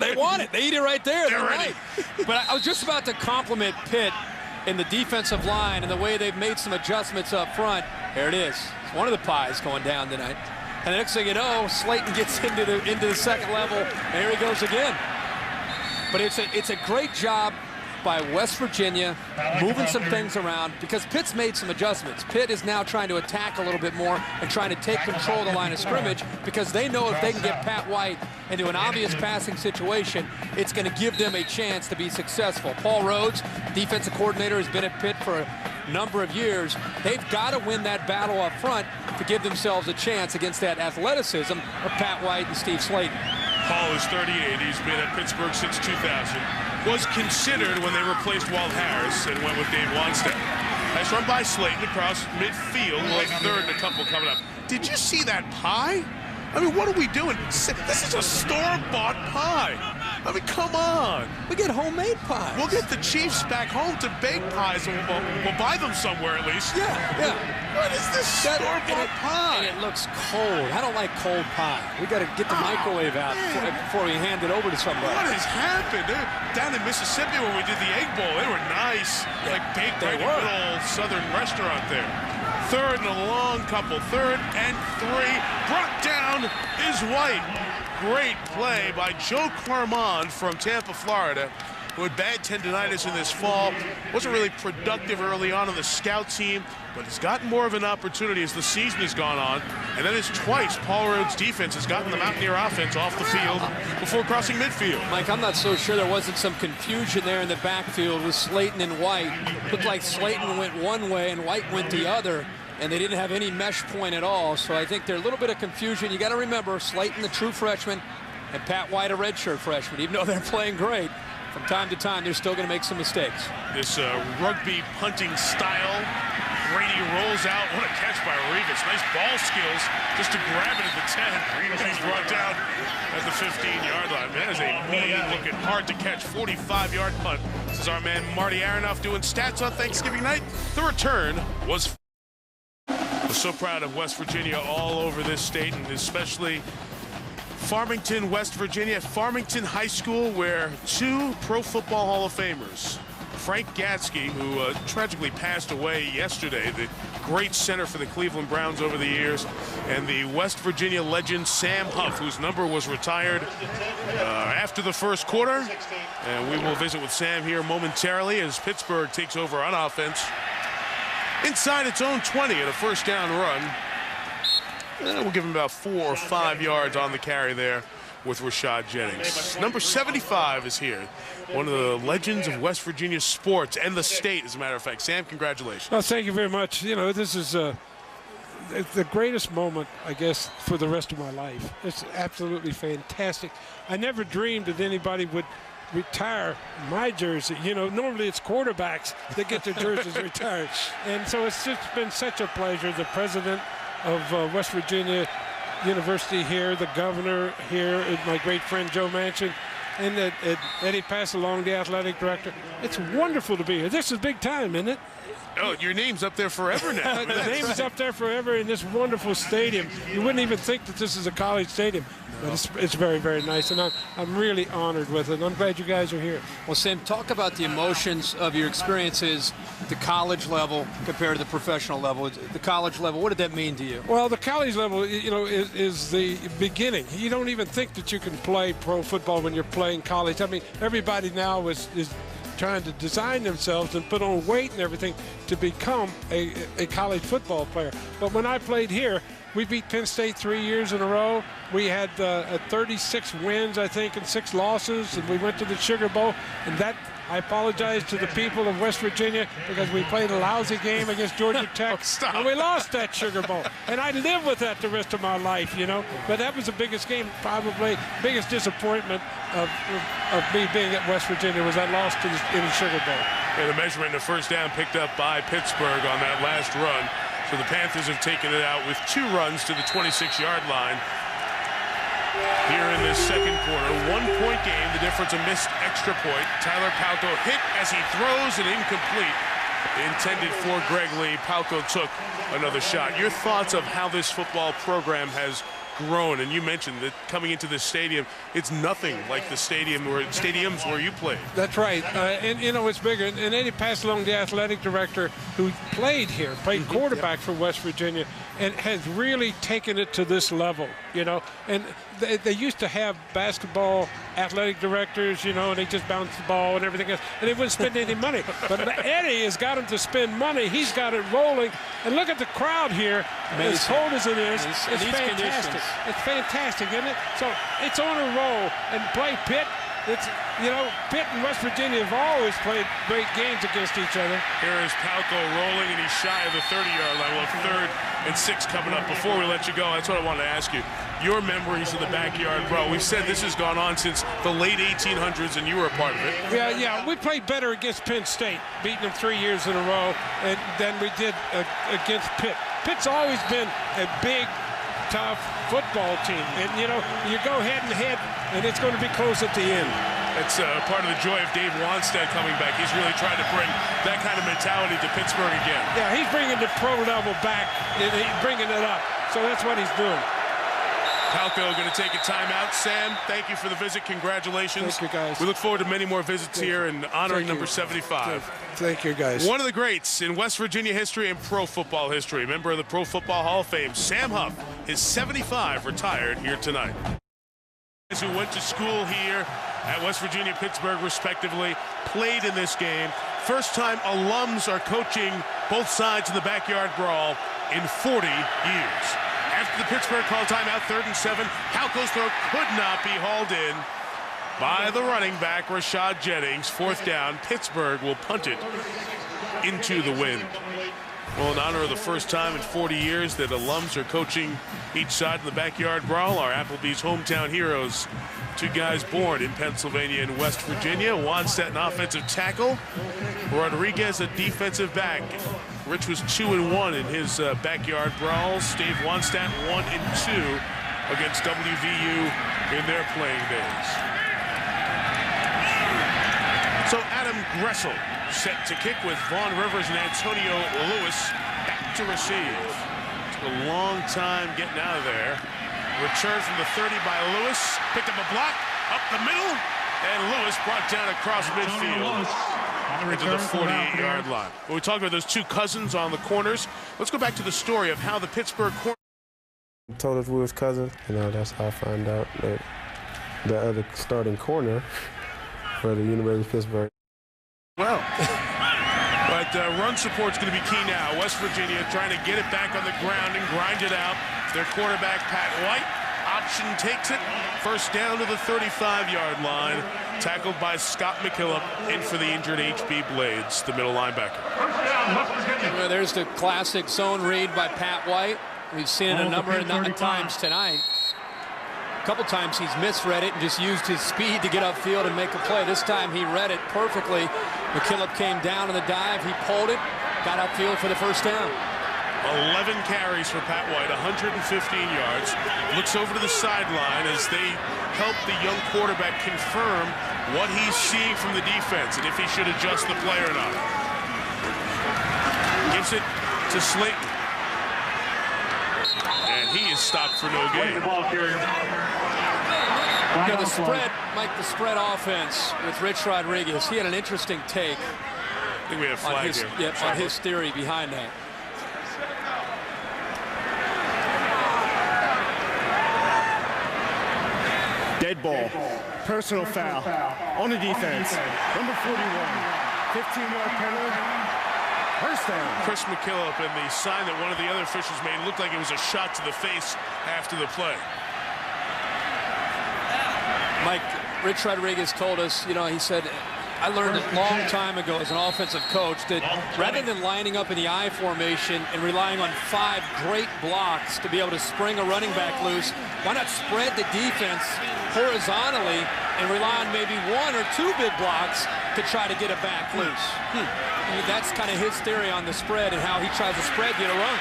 They want it. They eat it right there. They're ready. Right. But I was just about to compliment Pitt in the defensive line and the way they've made some adjustments up front. There it is. It's one of the pies going down tonight. And the next thing you know, Slayton gets into the second level. And here he goes again. But it's a great job by West Virginia moving some things around because Pitt's made some adjustments. Pitt is now trying to attack a little bit more and trying to take control of the line of scrimmage because they know if they can get Pat White into an obvious passing situation, it's going to give them a chance to be successful. Paul Rhodes, defensive coordinator, has been at Pitt for a number of years. They've got to win that battle up front to give themselves a chance against that athleticism of Pat White and Steve Slayton. Paul is 38. He's been at Pittsburgh since 2000. Was considered when they replaced Walt Harris and went with Dave Wannstedt. Nice run by Slayton across midfield. Like 3rd and a couple coming up. Did you see that pie? I mean, what are we doing? This is a store-bought pie. I mean, come on. We get homemade pies. We'll get the Chiefs back home to bake pies, and we'll buy them somewhere at least. Yeah. What is this store-bought pie? And it looks cold. I don't like cold pie. We got to get the microwave out before we hand it over to somebody. What has happened? Down in Mississippi when we did the Egg Bowl, they were nice. Like baked right in a good old southern restaurant there. 3rd and a long couple. 3rd and 3. Brought down is White. Great play by Joe Claremont from Tampa, Florida, who had bad tendonitis in this fall. Wasn't really productive early on the scout team, but has gotten more of an opportunity as the season has gone on. And then it's twice Paul Rhodes' defense has gotten the Mountaineer offense off the field before crossing midfield. Mike, I'm not so sure there wasn't some confusion there in the backfield with Slayton and White. Looked like Slayton went one way and White went the other, and they didn't have any mesh point at all. So I think there's a little bit of confusion. You got to remember, Slayton, the true freshman, and Pat White, a redshirt freshman. Even though they're playing great, from time to time, they're still going to make some mistakes. This rugby punting style. Brady rolls out. What a catch by Rivas. Nice ball skills just to grab it at the 10. He's brought down at the 15-yard line. That is a mean-looking, hard-to-catch 45-yard punt. This is our man Marty Aronoff doing stats on Thanksgiving night. The return was... We're so proud of West Virginia all over this state, and especially Farmington, West Virginia, Farmington High School, where 2 Pro Football Hall of Famers, Frank Gatsky, who tragically passed away yesterday, the great center for the Cleveland Browns over the years, and the West Virginia legend Sam Huff, whose number was retired after the first quarter. And we will visit with Sam here momentarily as Pittsburgh takes over on offense inside its own 20 at a first down run. We'll give him about 4 or 5 yards on the carry there with Rashad Jennings. Number 75 is here. One of the legends of West Virginia sports and the state, as a matter of fact. Sam, congratulations. Well, thank you very much. You know, this is the greatest moment, I guess, for the rest of my life. It's absolutely fantastic. I never dreamed that anybody would retire my jersey. You know, normally it's quarterbacks that get their jerseys retired. And so it's just been such a pleasure. The president of West Virginia University here, the governor here, and my great friend Joe Manchin, and Eddie Passalong, the athletic director. It's wonderful to be here. This is big time, isn't it? Oh, your name's up there forever now. The name is up there forever in this wonderful stadium. You wouldn't even think that this is a college stadium. But it's very, very nice, and I'm really honored with it, and I'm glad you guys are here. Well, Sam, talk about the emotions of your experiences at the college level compared to the professional level. The college level, what did that mean to you? Well, the college level, you know, is the beginning. You don't even think that you can play pro football when you're playing college. I mean, everybody now is trying to design themselves and put on weight and everything to become a college football player. But when I played here, we beat Penn State 3 years in a row. We had 36 wins, I think, and 6 losses, and we went to the Sugar Bowl, and that I apologize to the people of West Virginia because we played a lousy game against Georgia Tech, and we lost that Sugar Bowl. And I live with that the rest of my life, you know. But that was the biggest game, probably biggest disappointment of me being at West Virginia was that loss in the Sugar Bowl. And the measurement of first down picked up by Pittsburgh on that last run. So the Panthers have taken it out with 2 runs to the 26-yard line. Here in this second quarter, 1-point game. The difference, a missed extra point. Tyler Palko hit as he throws and incomplete. Intended for Greg Lee. Palko took another shot. Your thoughts of how this football program has grown, and you mentioned that coming into this stadium, it's nothing like the stadiums where you played. That's right, and you know it's bigger. And Eddie passed along the athletic director who played here, played quarterback for West Virginia, and has really taken it to this level. You know, and they used to have basketball athletic directors, you know, and they just bounce the ball and everything else, and they wouldn't spend any money. But Eddie has got them to spend money. He's got it rolling, and look at the crowd here. Amazing. As cold as it is, it's fantastic. It's fantastic, isn't it? So it's on a roll, and play Pitt. It's, you know, Pitt and West Virginia have always played great games against each other. Here is Palko rolling, and he's shy of the 30-yard line. Well, 3rd and 6 coming up. Before we let you go, that's what I wanted to ask you. Your memories of the backyard brawl. We've said this has gone on since the late 1800s, and you were a part of it. Yeah, we played better against Penn State, beating them 3 years in a row, than we did against Pitt. Pitt's always been a big, tough football team, and you know, you go head and head, and it's going to be close at the end. It's part of the joy of Dave Wanstead coming back. He's really trying to bring that kind of mentality to Pittsburgh again. Yeah, he's bringing the pro level back, and he's bringing it up, so that's what he's doing. Palko going to take a timeout. Sam, thank you for the visit. Congratulations. Thank you, guys. We look forward to many more visits here and honoring number 75. Thank you, guys. One of the greats in West Virginia history and pro football history, member of the Pro Football Hall of Fame, Sam Huff, is 75, retired here tonight. Who went to school here at West Virginia, Pittsburgh, respectively, played in this game. First time alums are coaching both sides of the backyard brawl in 40 years. After the Pittsburgh call timeout, 3rd and 7, Palko's throw could not be hauled in by the running back, Rashad Jennings. 4th down, Pittsburgh will punt it into the wind. Well, in honor of the first time in 40 years that alums are coaching each side in the backyard brawl, our Applebee's hometown heroes, 2 guys born in Pennsylvania and West Virginia. Wanstead, an offensive tackle. Rodriguez, a defensive back. Rich was 2-1 in his backyard brawls. Dave Wanstead 1-2 against WVU in their playing days. So Adam Gressel set to kick with Vaughn Rivers and Antonio Lewis back to receive. Took a long time getting out of there. Return from the 30 by Lewis. Picked up a block up the middle, and Lewis brought down across midfield into the 48-yard line. When we talk about those 2 cousins on the corners, let's go back to the story of how the Pittsburgh corner told us we was cousins. You know, that's how I found out that the other starting corner for the University of Pittsburgh. Well, but run support's going to be key now. West Virginia trying to get it back on the ground and grind it out. Their quarterback, Pat White, option takes it. First down to the 35-yard line. Tackled by Scott McKillop, in for the injured H.B. Blades, the middle linebacker. Well, there's the classic zone read by Pat White. We've seen it a number of times tonight. A couple times he's misread it and just used his speed to get upfield and make a play. This time he read it perfectly. McKillop came down on the dive. He pulled it, got upfield for the first down. 11 carries for Pat White, 115 yards. Looks over to the sideline as they help the young quarterback confirm what he's seeing from the defense and if he should adjust the play or not. Gives it to Slayton. And he is stopped for no gain. You know, the spread, Mike, the spread offense with Rich Rodriguez, he had an interesting take. I think we have a flag here. Yeah, on his theory behind that. Dead ball. Personal foul. On the defense. Number 41. 15-yard penalty. First down. Chris McKillop, and the sign that one of the other officials made looked like it was a shot to the face after the play. Mike, Rich Rodriguez told us, you know, he said I learned a long time ago as an offensive coach that rather than lining up in the I formation and relying on 5 great blocks to be able to spring a running back loose, why not spread the defense horizontally and rely on maybe 1 or 2 big blocks to try to get a back loose? I mean, that's kind of his theory on the spread and how he tries to spread you to run.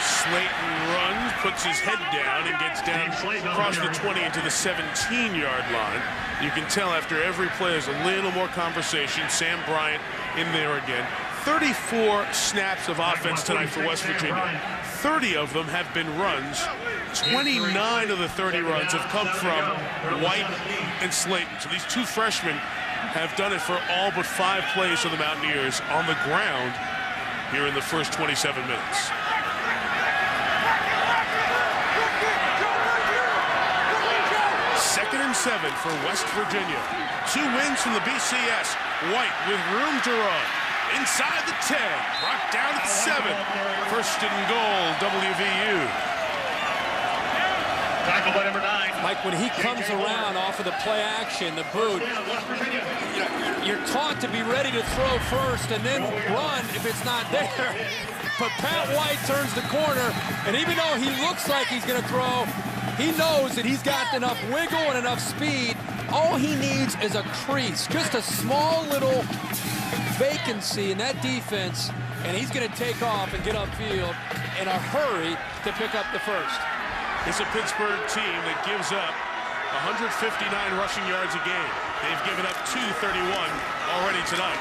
Slayton runs, puts his head down, and gets down across the 20 into the 17-yard line. You can tell after every play there's a little more conversation. Sam Bryant in there again. 34 snaps of offense tonight for West Virginia. 30 of them have been runs. 29 of the 30 runs have come from White and Slayton. So these 2 freshmen have done it for all but 5 plays for the Mountaineers on the ground here in the first 27 minutes. Second and 7 for West Virginia. 2 wins from the BCS. White with room to run. Inside the 10. Brought down at 7. First and goal, WVU. Tackle by number 9. Mike, when he comes around off of the play action, the boot, you're taught to be ready to throw first and then run if it's not there. But Pat White turns the corner, and even though he looks like he's going to throw, he knows that he's got enough wiggle and enough speed. All he needs is a crease, just a small little vacancy in that defense, and he's going to take off and get upfield in a hurry to pick up the first. It's a Pittsburgh team that gives up 159 rushing yards a game. They've given up 231 already tonight.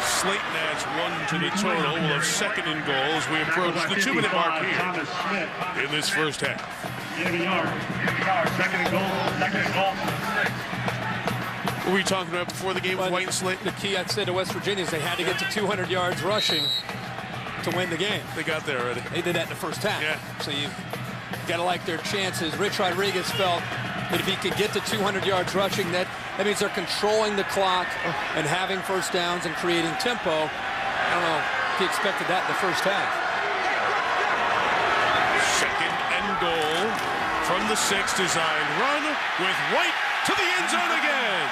Slayton adds 1 to the total. We'll have second and goal as we approach the 2-minute mark here in this first half. Second and goal. What were you talking about before the game with White and Slayton? The key, I'd say, to West Virginia is they had to get to 200 yards rushing to win the game. They got there already. They did that in the first half. Yeah. So you've got to like their chances. Rich Rodriguez felt that if he could get to 200 yards rushing, that means they're controlling the clock and having first downs and creating tempo. I don't know if he expected that in the first half. Second and goal from the 6. Designed run with White to the end zone again.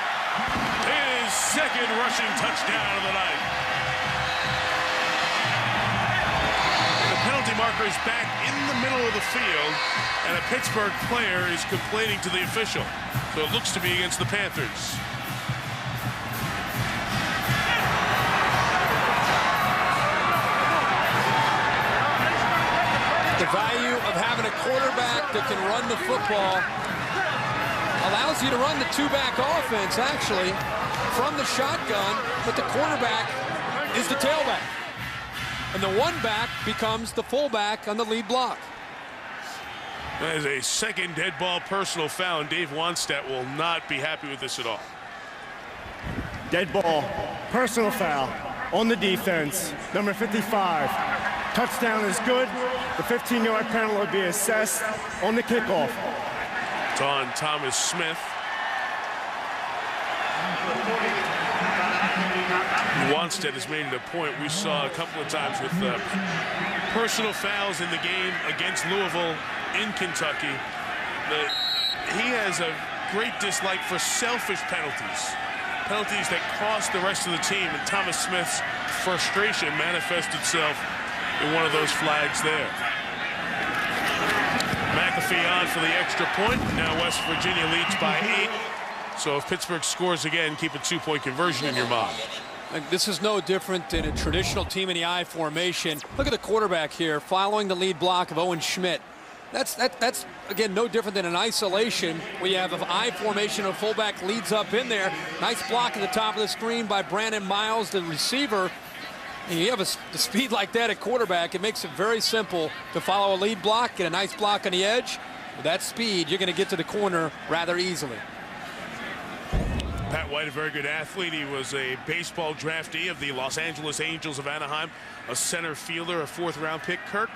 His second rushing touchdown of the night. The penalty marker is back in the middle of the field, and a Pittsburgh player is complaining to the official. So it looks to be against the Panthers. The value of having a quarterback that can run the football allows you to run the 2-back offense, actually, from the shotgun, but the quarterback is the tailback. And the 1-back becomes the fullback on the lead block. That is a second dead ball personal foul, and Dave Wannstedt will not be happy with this at all. Dead ball, personal foul on the defense, number 55. Touchdown is good. The 15-yard penalty will be assessed on the kickoff. It's on Thomas Smith. Wannstedt has made it a point we saw a couple of times with personal fouls in the game against Louisville in Kentucky. He has a great dislike for selfish penalties. Penalties that cost the rest of the team, and Thomas Smith's frustration manifests itself in one of those flags there. McAfee on for the extra point. Now West Virginia leads by 8. So if Pittsburgh scores again, keep a 2-point conversion in your mind. This is no different than a traditional team in the I formation. Look at the quarterback here following the lead block of Owen Schmidt. That's again, no different than an isolation. We have an I formation, a fullback leads up in there. Nice block at the top of the screen by Brandon Miles, the receiver. And you have the speed like that at quarterback, it makes it very simple to follow a lead block, get a nice block on the edge. With that speed, you're going to get to the corner rather easily. Pat White, a very good athlete. He was a baseball draftee of the Los Angeles Angels of Anaheim, a center fielder, a 4th-round pick. Kirk,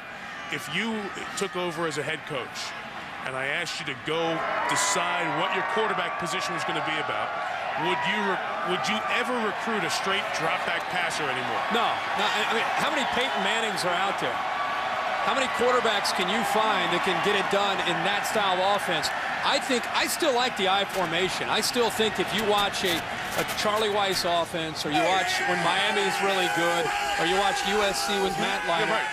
if you took over as a head coach and I asked you to go decide what your quarterback position was going to be about, would you ever recruit a straight drop-back passer anymore? No. I mean, how many Peyton Mannings are out there? How many quarterbacks can you find that can get it done in that style of offense? I still like the I formation. I still think if you watch a Charlie Weiss offense, or you watch when Miami's really good, or you watch USC with Matt Leinart,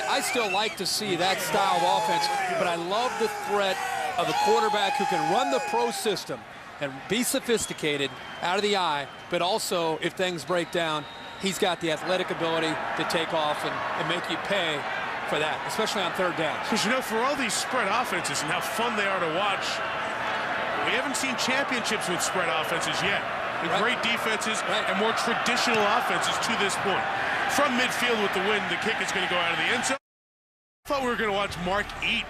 I still like to see that style of offense, but I love the threat of a quarterback who can run the pro system and be sophisticated out of the eye, but also, if things break down, he's got the athletic ability to take off and make you pay for that, especially on third down. Because, you know, for all these spread offenses and how fun they are to watch, we haven't seen championships with spread offenses yet. With great defenses and more traditional offenses to this point. From midfield with the win, the kick is going to go out of the end zone. I thought we were going to watch Mark eat.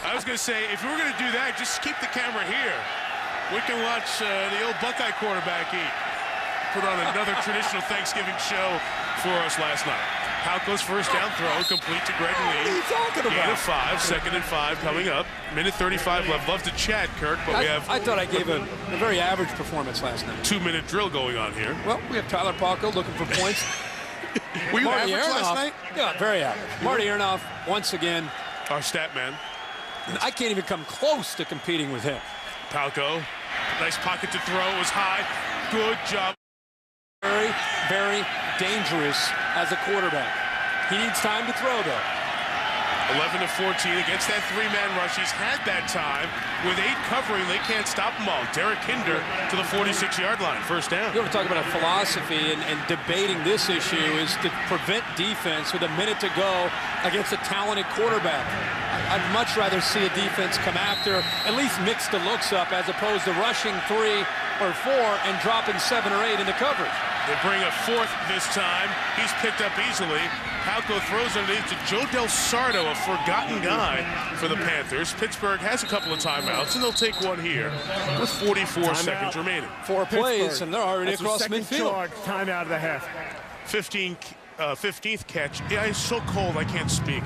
I was going to say, if we were going to do that, just keep the camera here. We can watch the old Buckeye quarterback eat. Put on another traditional Thanksgiving show for us last night. Palco's first down throw, complete to Greg Lee. What are you talking about? Gain of 5, 2nd and 5 coming up. Minute 35 left. Love to chat, Kirk, but we have... I thought I gave a very average performance last night. 2-minute drill going on here. Well, we have Tyler Palco looking for points. Were you Marty average last night? Yeah, very average. Marty Aronoff, once again. Our stat man. I can't even come close to competing with him. Palco, nice pocket to throw, was high. Good job. Very, very dangerous as a quarterback. He needs time to throw, though. 11 to 14 against that 3-man rush. He's had that time. With 8 covering, they can't stop them all. Derek Kinder to the 46-yard line. First down. You want to talk about a philosophy and debating this issue is to prevent defense with a minute to go against a talented quarterback. I'd much rather see a defense come after, at least mix the looks up, as opposed to rushing 3 or 4 and dropping 7 or 8 into coverage. They bring a 4th this time. He's picked up easily. Palco throws underneath to Joe Del Sardo, a forgotten guy for the Panthers. Pittsburgh has a couple of timeouts, and they'll take one here with 44 seconds remaining. 4 plays, and they're already across midfield. Timeout of the half. 15th catch. Yeah, it's so cold I can't speak.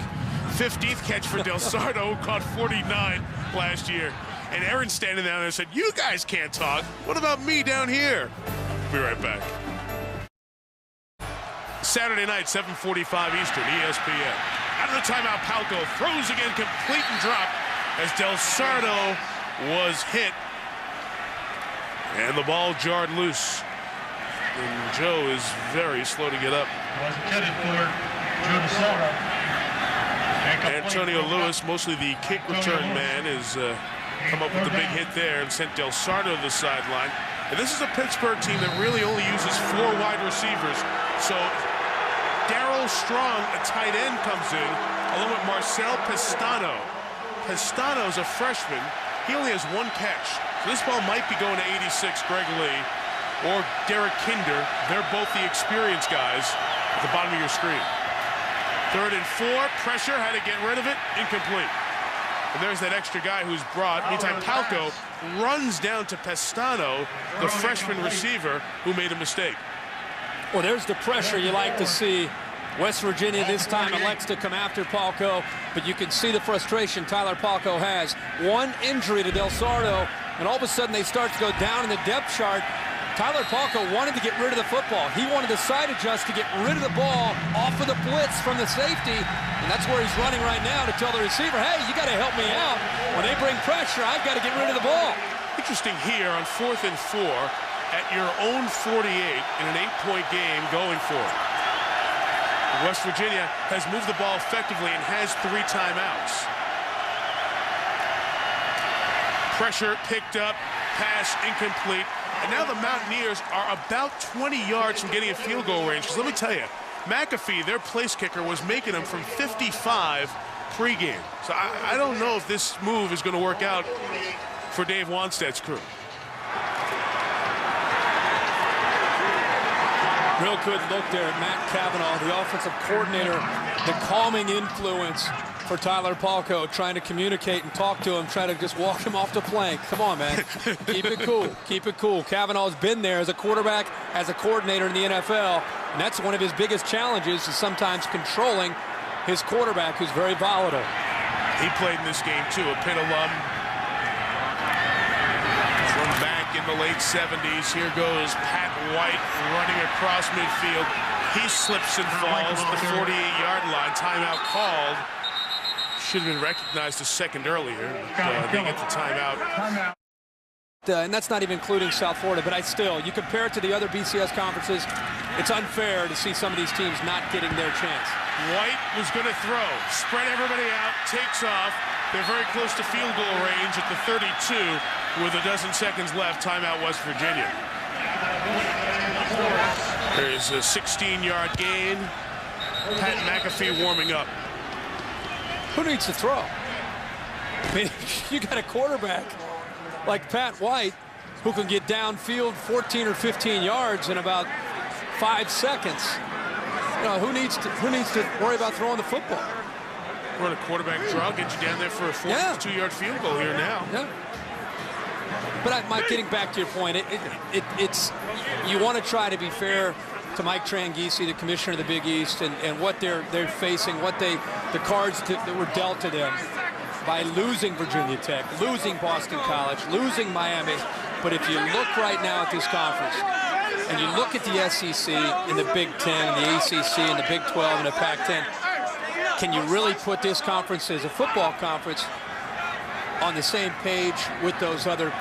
15th catch for Del Sardo, who caught 49 last year. And Aaron's standing down there and said, "You guys can't talk. What about me down here?" Be right back. Saturday night, 7:45 Eastern, ESPN. Out of the timeout, Palco throws again, complete and drop as Del Sardo was hit. And the ball jarred loose. And Joe is very slow to get up. Was intended for Joe Del Sardo. Antonio Lewis, mostly the kick return man, has come up with the big hit there and sent Del Sardo to the sideline. And this is a Pittsburgh team that really only uses 4 wide receivers. So Darryl Strong, a tight end, comes in, along with Marcel Pestano. Pestano's a freshman. He only has 1 catch. So this ball might be going to 86, Greg Lee, or Derek Kinder. They're both the experienced guys at the bottom of your screen. 3rd and 4, pressure, had to get rid of it, incomplete. And there's that extra guy who's brought. Meantime, Palco runs down to Pestano, the freshman receiver, who made a mistake. Well, there's the pressure you like to see. West Virginia this time elects to come after Palco, but you can see the frustration Tyler Palco has. 1 injury to Del Sardo, and all of a sudden they start to go down in the depth chart. Tyler Palco wanted to get rid of the football. He wanted to side adjust to get rid of the ball off of the blitz from the safety, and that's where he's running right now to tell the receiver, hey, you got to help me out. When they bring pressure, I've got to get rid of the ball. Interesting here on 4th and 4 at your own 48 in an 8-point game going for it. West Virginia has moved the ball effectively and has 3 timeouts. Pressure picked up, pass incomplete. And now the Mountaineers are about 20 yards from getting a field goal range. Because let me tell you, McAfee, their place kicker, was making them from 55 pregame. So I don't know if this move is going to work out for Dave Wanstead's crew. Real good look there at Matt Cavanaugh, the offensive coordinator, the calming influence for Tyler Palco, trying to communicate and talk to him, trying to just walk him off the plank. Come on, man. Keep it cool. Keep it cool. Cavanaugh's been there as a quarterback, as a coordinator in the NFL, and that's one of his biggest challenges, is sometimes controlling his quarterback, who's very volatile. He played in this game, too, a Pitt alum. From back in the late 70s, here goes Pat White running across midfield. He slips and falls at the 48-yard line. Timeout called. Should have been recognized a second earlier. They get the timeout. And that's not even including South Florida, but you compare it to the other BCS conferences, it's unfair to see some of these teams not getting their chance. White was going to throw, spread everybody out, takes off. They're very close to field goal range at the 32 with a dozen seconds left. Timeout West Virginia. There's a 16-yard gain. Pat McAfee warming up. Who needs to throw? I mean, you got a quarterback like Pat White who can get downfield 14 or 15 yards in about 5 seconds. You know, who needs to worry about throwing the football? Run a quarterback draw, get you down there for a 42-yard field goal here now. Yeah. But Mike, getting back to your point, it's you want to try to be fair to Mike Tranghese, the commissioner of the Big East, and what they're facing, the cards that were dealt to them by losing Virginia Tech, losing Boston College, losing Miami. But if you look right now at this conference, and you look at the SEC and the Big Ten and the ACC and the Big 12 and the Pac-10, can you really put this conference as a football conference on the same page with those other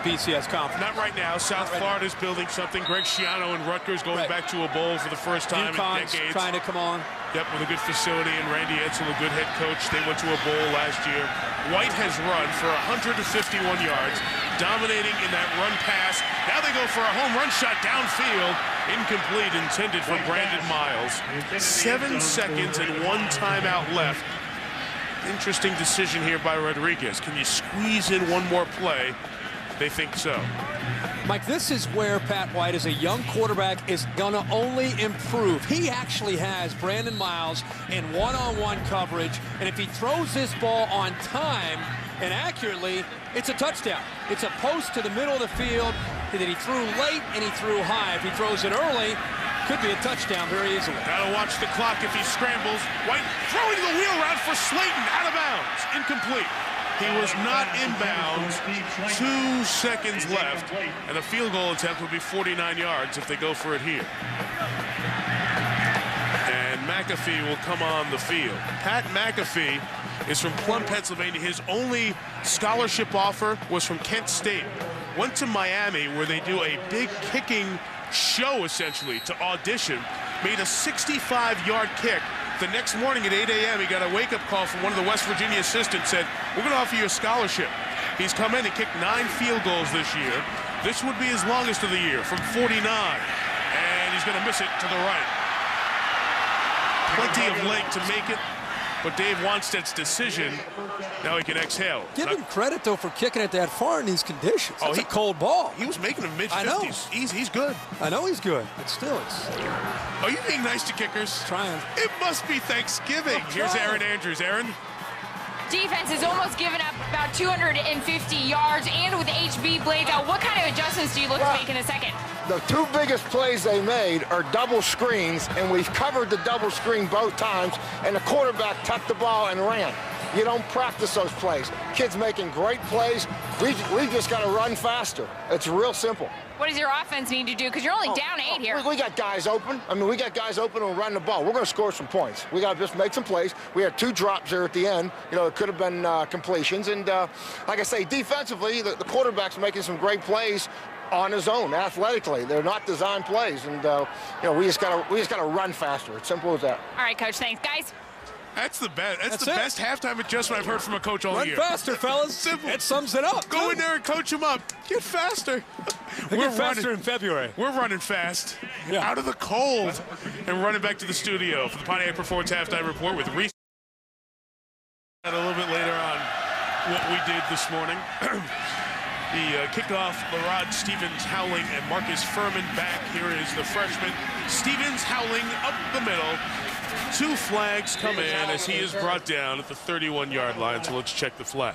BCS conferences? Not right now. South Florida's building something. Greg Schiano and Rutgers going back to a bowl for the first time in decades. Trying to come on. Yep, with a good facility, and Randy Edsel, a good head coach. They went to a bowl last year. White has run for 151 yards, dominating in that run pass. Now they go for a home run shot downfield. Incomplete, intended for Brandon Miles. 7 seconds and 1 timeout left. Interesting decision here by Rodriguez. Can you squeeze in one more play? They think so. Mike, this is where Pat White, as a young quarterback, is going to only improve. He actually has Brandon Miles in one-on-one coverage, and if he throws this ball on time and accurately, it's a touchdown. It's a post to the middle of the field that he threw late and he threw high. If he throws it early, could be a touchdown very easily. Gotta watch the clock if he scrambles. White throwing the wheel route for Slayton, out of bounds, incomplete. He was not inbounds. 2 seconds left, and a field goal attempt would be 49 yards if they go for it here. And McAfee will come on the field. Pat McAfee is from Plum, Pennsylvania. His only scholarship offer was from Kent State. Went to Miami, where they do a big kicking show, essentially, to audition. Made a 65-yard kick. The next morning at 8 a.m., he got a wake-up call from one of the West Virginia assistants, said, we're going to offer you a scholarship. He's come in and kicked 9 field goals this year. This would be his longest of the year, from 49. And he's going to miss it to the right. Plenty of leg to make it, but Dave Wanstead's decision, now he can exhale. Give him credit, though, for kicking it that far in these conditions. That's a cold ball. He was making a mid-50s. He's good. I know he's good, but still, Are you being nice to kickers? Trying. It must be Thanksgiving. Here's Aaron Andrews. Aaron? Defense has almost given up about 250 yards, and with HB blades out, what kind of adjustments do you look to make in the second? The 2 biggest plays they made are double screens, and we've covered the double screen both times, and the quarterback tucked the ball and ran. You don't practice those plays. Kids making great plays. We just got to run faster. It's real simple. What does your offense need to do? Because you're only down 8 here. We got guys open. I mean, we got guys open and run the ball. We're going to score some points. We got to just make some plays. We had 2 drops there at the end. You know, it could have been completions. And like I say, defensively, the quarterback's making some great plays on his own, athletically. They're not designed plays. And, you know, we just got to run faster. It's simple as that. All right, Coach. Thanks, guys. That's the best. That's the best halftime adjustment I've heard from a coach all year. Run faster, fellas. Simple. It sums it up. Go in there and coach them up. Get faster. We're faster in February. We're running fast. Out of the cold. And running back to the studio for the Pontiac Performance Halftime Report with Reese. A little bit later on what we did this morning. The kickoff, Larod Stevens Howling and Marcus Furman back. Here is the freshman. Stevens Howling up the middle. 2 flags come in as he is brought down at the 31-yard line. So let's check the flag.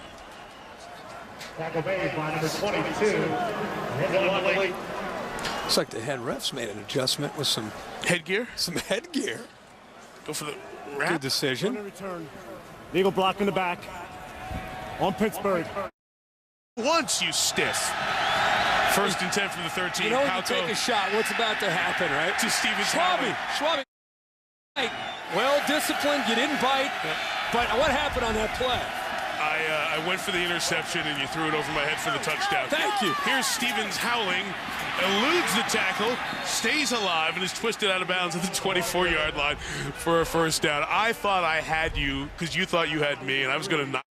Tackle made by number 22. Looks like the head refs made an adjustment with some headgear. Go for the wrap. Good decision. Return. Legal block in the back on Pittsburgh. Once, you stiff. 1st and 10 from the 13. You know when you take a shot, what's about to happen, right? To Stevens. Schwabe. Well disciplined, you didn't bite, but what happened on that play? I went for the interception, and you threw it over my head for the touchdown. Thank you. Here's Stevens howling, eludes the tackle, stays alive, and is twisted out of bounds at the 24-yard line for a first down. I thought I had you because you thought you had me, and I was going to knock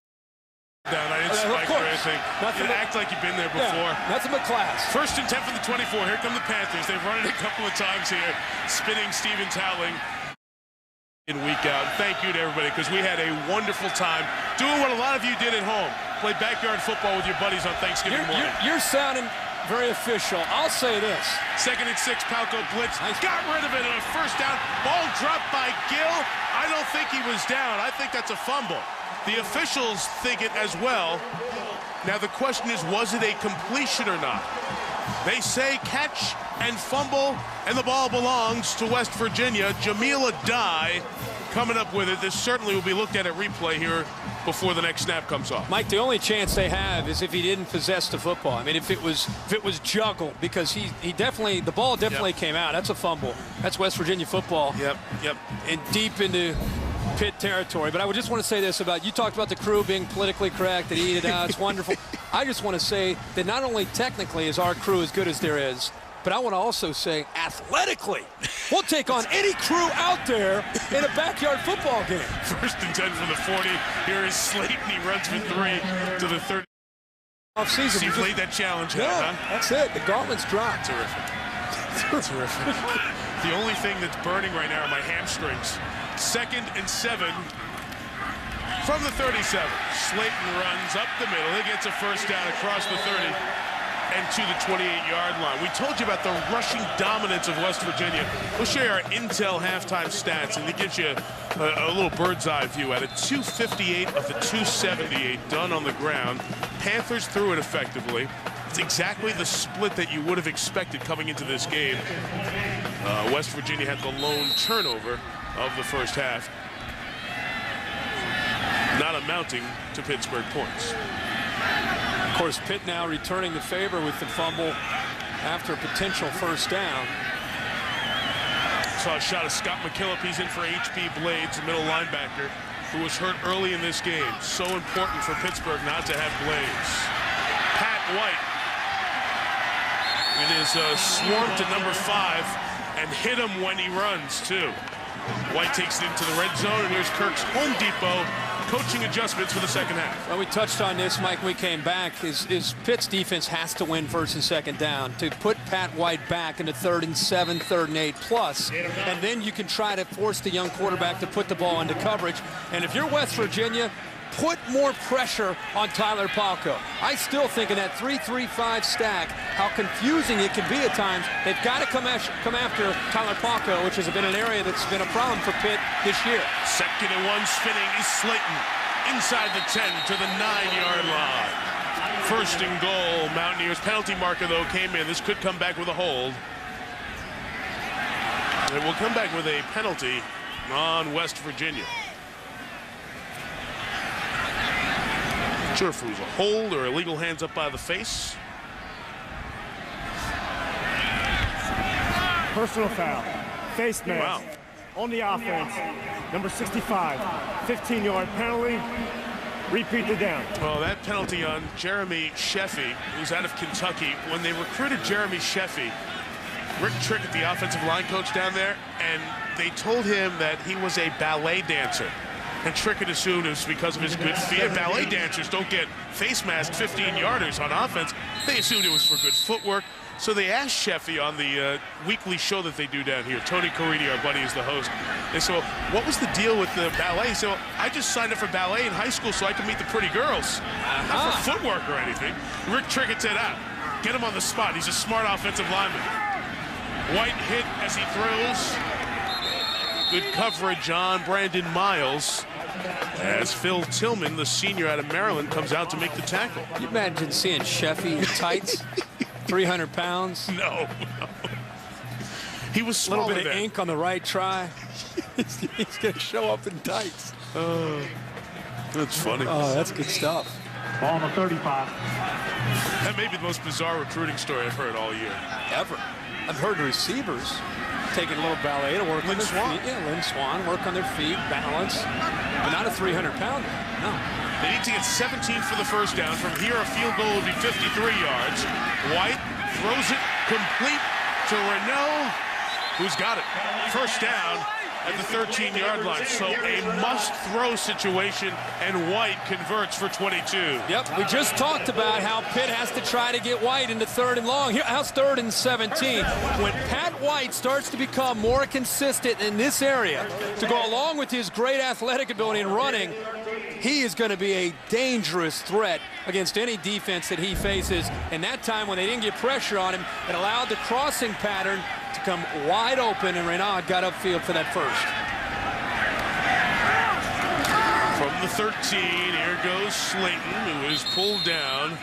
down. I didn't spike or anything. You act like you've been there before. Yeah, that's a McClass. First and 10 from the 24. Here come the Panthers. They've run it a couple of times here, spinning Stevens howling. In week out. Thank you to everybody, because we had a wonderful time doing what a lot of you did at home. Play backyard football with your buddies on Thanksgiving morning. You're sounding very official. I'll say this. 2nd and 6, Palco blitz. Got rid of it on a first down. Ball dropped by Gill. I don't think he was down. I think that's a fumble. The officials think it as well. Now the question is, was it a completion or not? They say catch and fumble, and the ball belongs to West Virginia. Jamil Adai coming up with it. This certainly will be looked at replay here before the next snap comes off. Mike, the only chance they have is if he didn't possess the football. I mean, if it was juggled, because the ball definitely came out. That's a fumble. That's West Virginia football. Yep. And deep into Pitt territory. But I would just want to say this about, you talked about the crew being politically correct and eat it out. It's wonderful. I just want to say that not only technically is our crew as good as there is, but I want to also say athletically, we'll take on any crew out there in a backyard football game. First and 10 from the 40. Here is Slayton. He runs for 3 to the 30. Off-season. So you played that challenge, huh? That's it. The gauntlet's dropped. Terrific. The only thing that's burning right now are my hamstrings. 2nd and 7 from the 37. Slayton runs up the middle. He gets a first down across the 30 and to the 28-yard line. We told you about the rushing dominance of West Virginia. We'll share our Intel halftime stats, and it gives you a little bird's eye view at it. 258 of the 278 done on the ground. Panthers threw it effectively. It's exactly the split that you would have expected coming into this game. West Virginia had the lone turnover of the first half, not amounting to Pittsburgh points. Of course, Pitt now returning the favor with the fumble after a potential first down. Saw a shot of Scott McKillop. He's in for H.B. Blades, the middle linebacker, who was hurt early in this game. So important for Pittsburgh not to have Blades. Pat White. It is swarmed to number 5 and hit him when he runs, too. White takes it into the red zone, and here's Kirk's Home Depot coaching adjustments for the second half. Well, we touched on this, Mike, when we came back. Is Pitt's defense has to win first and second down to put Pat White back into 3rd and 7, 3rd and 8 plus, and then you can try to force the young quarterback to put the ball into coverage. And if you're West Virginia, put more pressure on Tyler Palco. I still think in that 3-3-5 stack, how confusing it can be at times. They've got to come after Tyler Palco, which has been an area that's been a problem for Pitt this year. 2nd and 1 spinning is Slayton inside the 10 to the 9-yard line. 1st and goal, Mountaineers. Penalty marker, though, came in. This could come back with a hold. It will come back with a penalty on West Virginia. Sure if it was a hold or illegal hands up by the face. Personal foul. Face mask. Wow. On the offense. Number 65. 15-yard penalty. Repeat the down. Well, that penalty on Jeremy Sheffy, who's out of Kentucky. When they recruited Jeremy Sheffy, Rick Trickett, the offensive line coach down there, and they told him that he was a ballet dancer. And Trickett assumed it was because of his good feet. Ballet dancers don't get face mask 15-yarders on offense. They assumed it was for good footwork. So they asked Sheffy on the weekly show that they do down here. Tony Caridi, our buddy, is the host. They said, well, what was the deal with the ballet? He said, well, I just signed up for ballet in high school so I could meet the pretty girls. Not for footwork or anything. Rick Trickett said, get him on the spot. He's a smart offensive lineman. White hit as he throws. Good coverage on Brandon Miles, as Phil Tillman, the senior out of Maryland, comes out to make the tackle. Can you imagine seeing Sheffy in tights? 300 pounds. No. He was a little bit of then. ink on the right try. He's going to show up in tights. That's funny. Oh, that's good stuff. Ball on the 35. That may be the most bizarre recruiting story I've heard all year. Ever. I've heard receivers. taking a little ballet to work on their Swan. feet. Yeah, Lynn Swan, work on their feet, balance. But not a 300-pounder. No. They need to get 17 for the first down. From here, a field goal would be 53 yards. White throws it complete to Renault, who's got it. First down at the 13-yard line. So a must-throw situation, and White converts for 22. Yep, we just talked about how Pitt has to try to get White into 3rd and long. Here, how's 3rd and 17? When Pat White starts to become more consistent in this area, to go along with his great athletic ability in running, he is going to be a dangerous threat against any defense that he faces. And that time when they didn't get pressure on him, it allowed the crossing pattern to come wide open, and Renaud got upfield for that first. From the 13, here goes Slayton, who is pulled down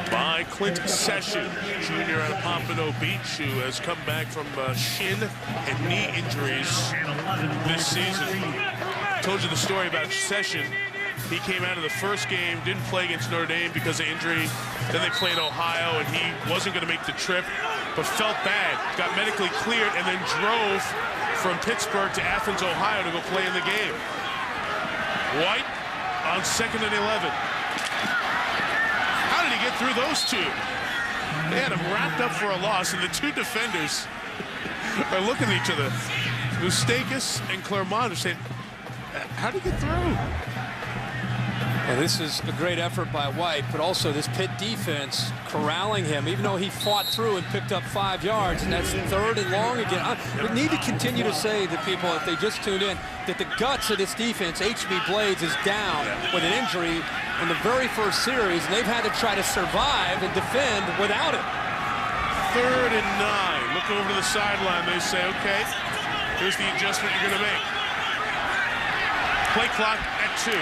by Clint Sessions, junior out of Pompano Beach, who has come back from shin and knee injuries this season. Told you the story about Session. He came out of the first game, didn't play against Notre Dame because of injury. Then they played Ohio, and he wasn't going to make the trip, but felt bad, got medically cleared, and then drove from Pittsburgh to Athens, Ohio to go play in the game. White on 2nd and 11. How did he get through those two? They had him wrapped up for a loss, and the two defenders are looking at each other. Moustakis and Clermont are saying, how did he get through? Well, this is a great effort by White, but also this Pitt defense corralling him, even though he fought through and picked up 5 yards, and that's 3rd and long again. We need to continue to say to people, if they just tuned in, that the guts of this defense, HB Blades, is down with an injury in the very first series, and they've had to try to survive and defend without him. 3rd and 9. Look over to the sideline. They say, okay, here's the adjustment you're going to make. Play clock at 2.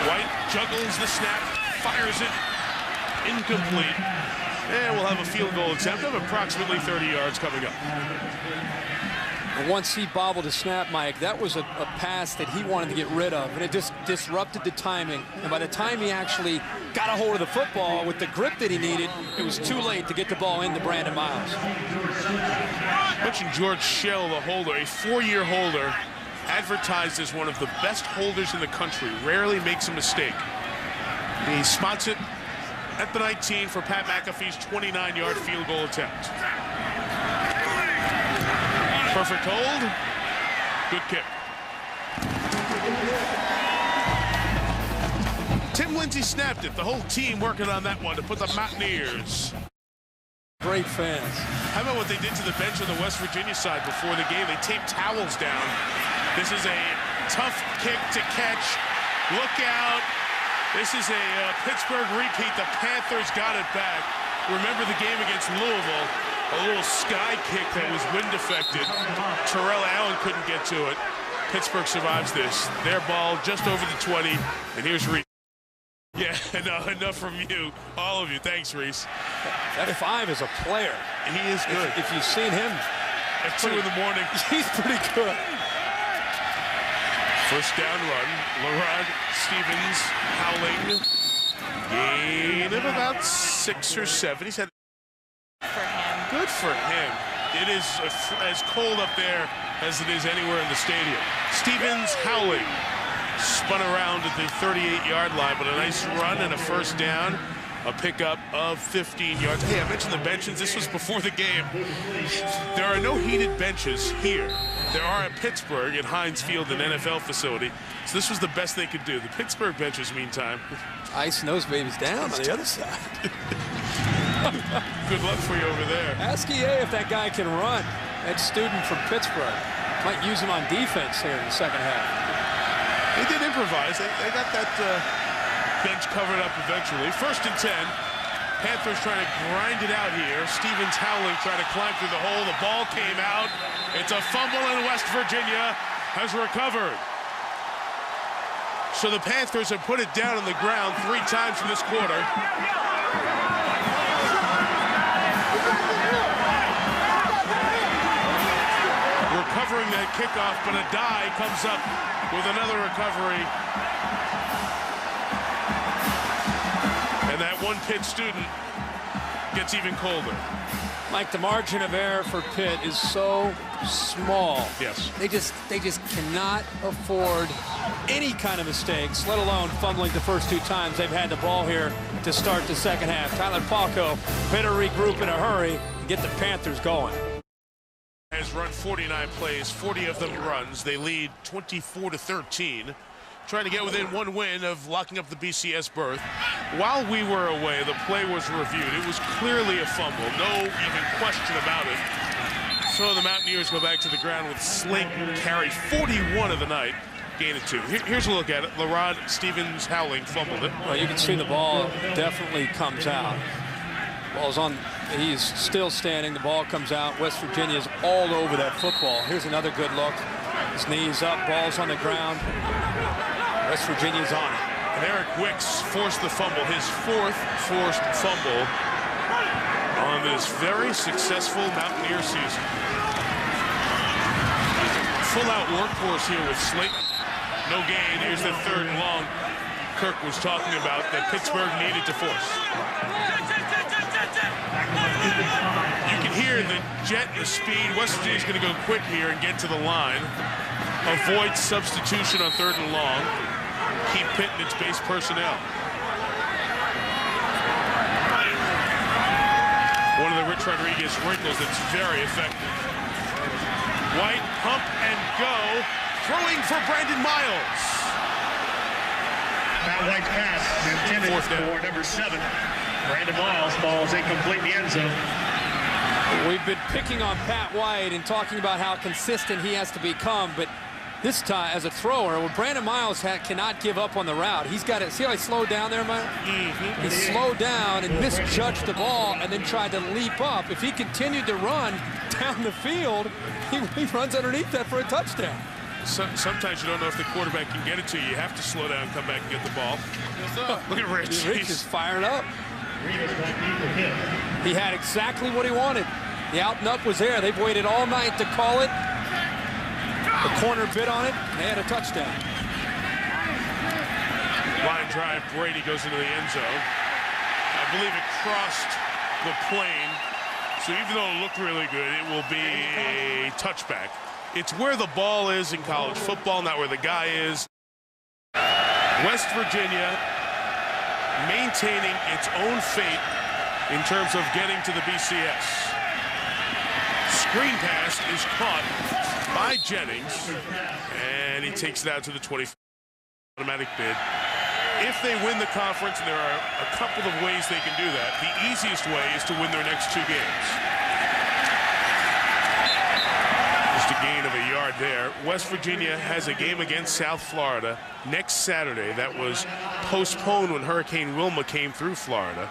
White juggles the snap, fires it, incomplete. And we'll have a field goal attempt of approximately 30 yards coming up. And once he bobbled a snap, Mike, that was a pass that he wanted to get rid of, and it just disrupted the timing. And by the time he actually got a hold of the football with the grip that he needed, it was too late to get the ball into Brandon Miles. Mentioned George Shell, the holder, a 4-year holder, advertised as one of the best holders in the country, rarely makes a mistake. He spots it at the 19 for Pat McAfee's 29-yard field goal attempt. Perfect hold, good kick. Tim Lindsay snapped it, the whole team working on that one to put the Mountaineers. Great fans. How about what they did to the bench on the West Virginia side before the game? They taped towels down. This is a tough kick to catch. Look out. This is a Pittsburgh repeat. The Panthers got it back. Remember the game against Louisville? A little sky kick that was wind affected. Terrell Allen couldn't get to it. Pittsburgh survives this. Their ball just over the 20. And here's Reese. Yeah, enough from you. All of you. Thanks, Reese. That 5 is a player. He is good. If you've seen him at 2 in the morning. He's pretty good. First down run, Lerard Stevens howling. Gain of about 6 or 7. He's had good for him. It is as cold up there as it is anywhere in the stadium. Stevens howling. Spun around at the 38-yard line, but a nice run and a first down. A pickup of 15 yards. Hey, I mentioned the benches. This was before the game. There are no heated benches here. There are at Pittsburgh at Heinz Field, an NFL facility. So this was the best they could do. The Pittsburgh benches, meantime. Icing those babies down on the other side. Good luck for you over there. Ask EA if that guy can run. That student from Pittsburgh. Might use him on defense here in the second half. They did improvise. They got that bench covered up eventually. 1st and 10. Panthers trying to grind it out here. Stevens howling, trying to climb through the hole. The ball came out. It's a fumble, and West Virginia has recovered. So the Panthers have put it down on the ground 3 times in this quarter. Recovering that kickoff, but a die comes up with another recovery. And that one Pitt student gets even colder. Mike, the margin of error for Pitt is so small. Yes. They just cannot afford any kind of mistakes, let alone fumbling the first 2 times they've had the ball here to start the second half. Tyler Palko better regroup in a hurry and get the Panthers going. Has run 49 plays, 40 of them runs. They lead 24-13. Trying to get within 1 win of locking up the BCS berth. While we were away, the play was reviewed. It was clearly a fumble, no even question about it. So the Mountaineers go back to the ground with Slayton carry 41 of the night, gain of 2. Here's a look at it. LaRod Stevens Howling fumbled it. Well, you can see the ball definitely comes out. Ball's on. He's still standing. The ball comes out. West Virginia's all over that football. Here's another good look. His knees up. Ball's on the ground. West Virginia's on it. And Eric Wicks forced the fumble, his 4th forced fumble on this very successful Mountaineer season. Full-out workhorse here with Slayton. No gain. Here's the 3rd and long Kirk was talking about that Pittsburgh needed to force. You can hear the jet, the speed. West Virginia's going to go quick here and get to the line. Avoid substitution on 3rd and long. Keep Pitt in its base personnel. One of the Rich Rodriguez wrinkles that's very effective. White, pump and go. Throwing for Brandon Miles. Pat White's pass intended for number 7. Brandon Miles, ball's incomplete in the end zone. We've been picking on Pat White and talking about how consistent he has to become, but this time, as a thrower, well, Brandon Miles cannot give up on the route. He's got to see how he slowed down there, Miles? He slowed down and misjudged the ball and then tried to leap up. If he continued to run down the field, he runs underneath that for a touchdown. Sometimes you don't know if the quarterback can get it to you. You have to slow down and come back and get the ball. Look at Rich. Rich is fired up. He had exactly what he wanted. The out and up was there. They've waited all night to call it. The corner bit on it, and they had a touchdown. Line drive, Brady goes into the end zone. I believe it crossed the plane, so even though it looked really good, it will be a touchback. It's where the ball is in college football, not where the guy is. West Virginia maintaining its own fate in terms of getting to the BCS. Screen pass is caught by Jennings, and he takes it out to the 20. Automatic bid. If they win the conference, and there are a couple of ways they can do that, the easiest way is to win their next 2 games. Just a gain of a yard there. West Virginia has a game against South Florida next Saturday that was postponed when Hurricane Wilma came through Florida.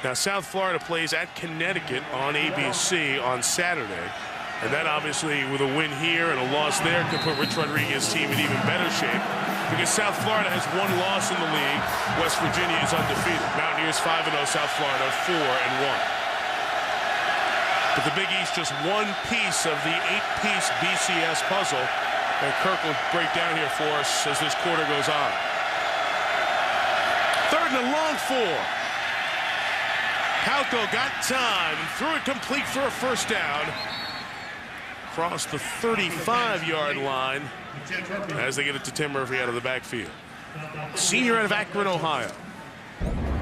Now, South Florida plays at Connecticut on ABC on Saturday. And that obviously, with a win here and a loss there, could put Rich Rodriguez's team in even better shape. Because South Florida has 1 loss in the league. West Virginia is undefeated. Mountaineers 5-0, South Florida 4-1. But the Big East just 1 piece of the 8-piece BCS puzzle. And Kirk will break down here for us as this quarter goes on. 3rd and long 4. Palko got time and threw it complete for a first down. Across the 35-yard line as they get it to Tim Murphy out of the backfield. Senior out of Akron, Ohio.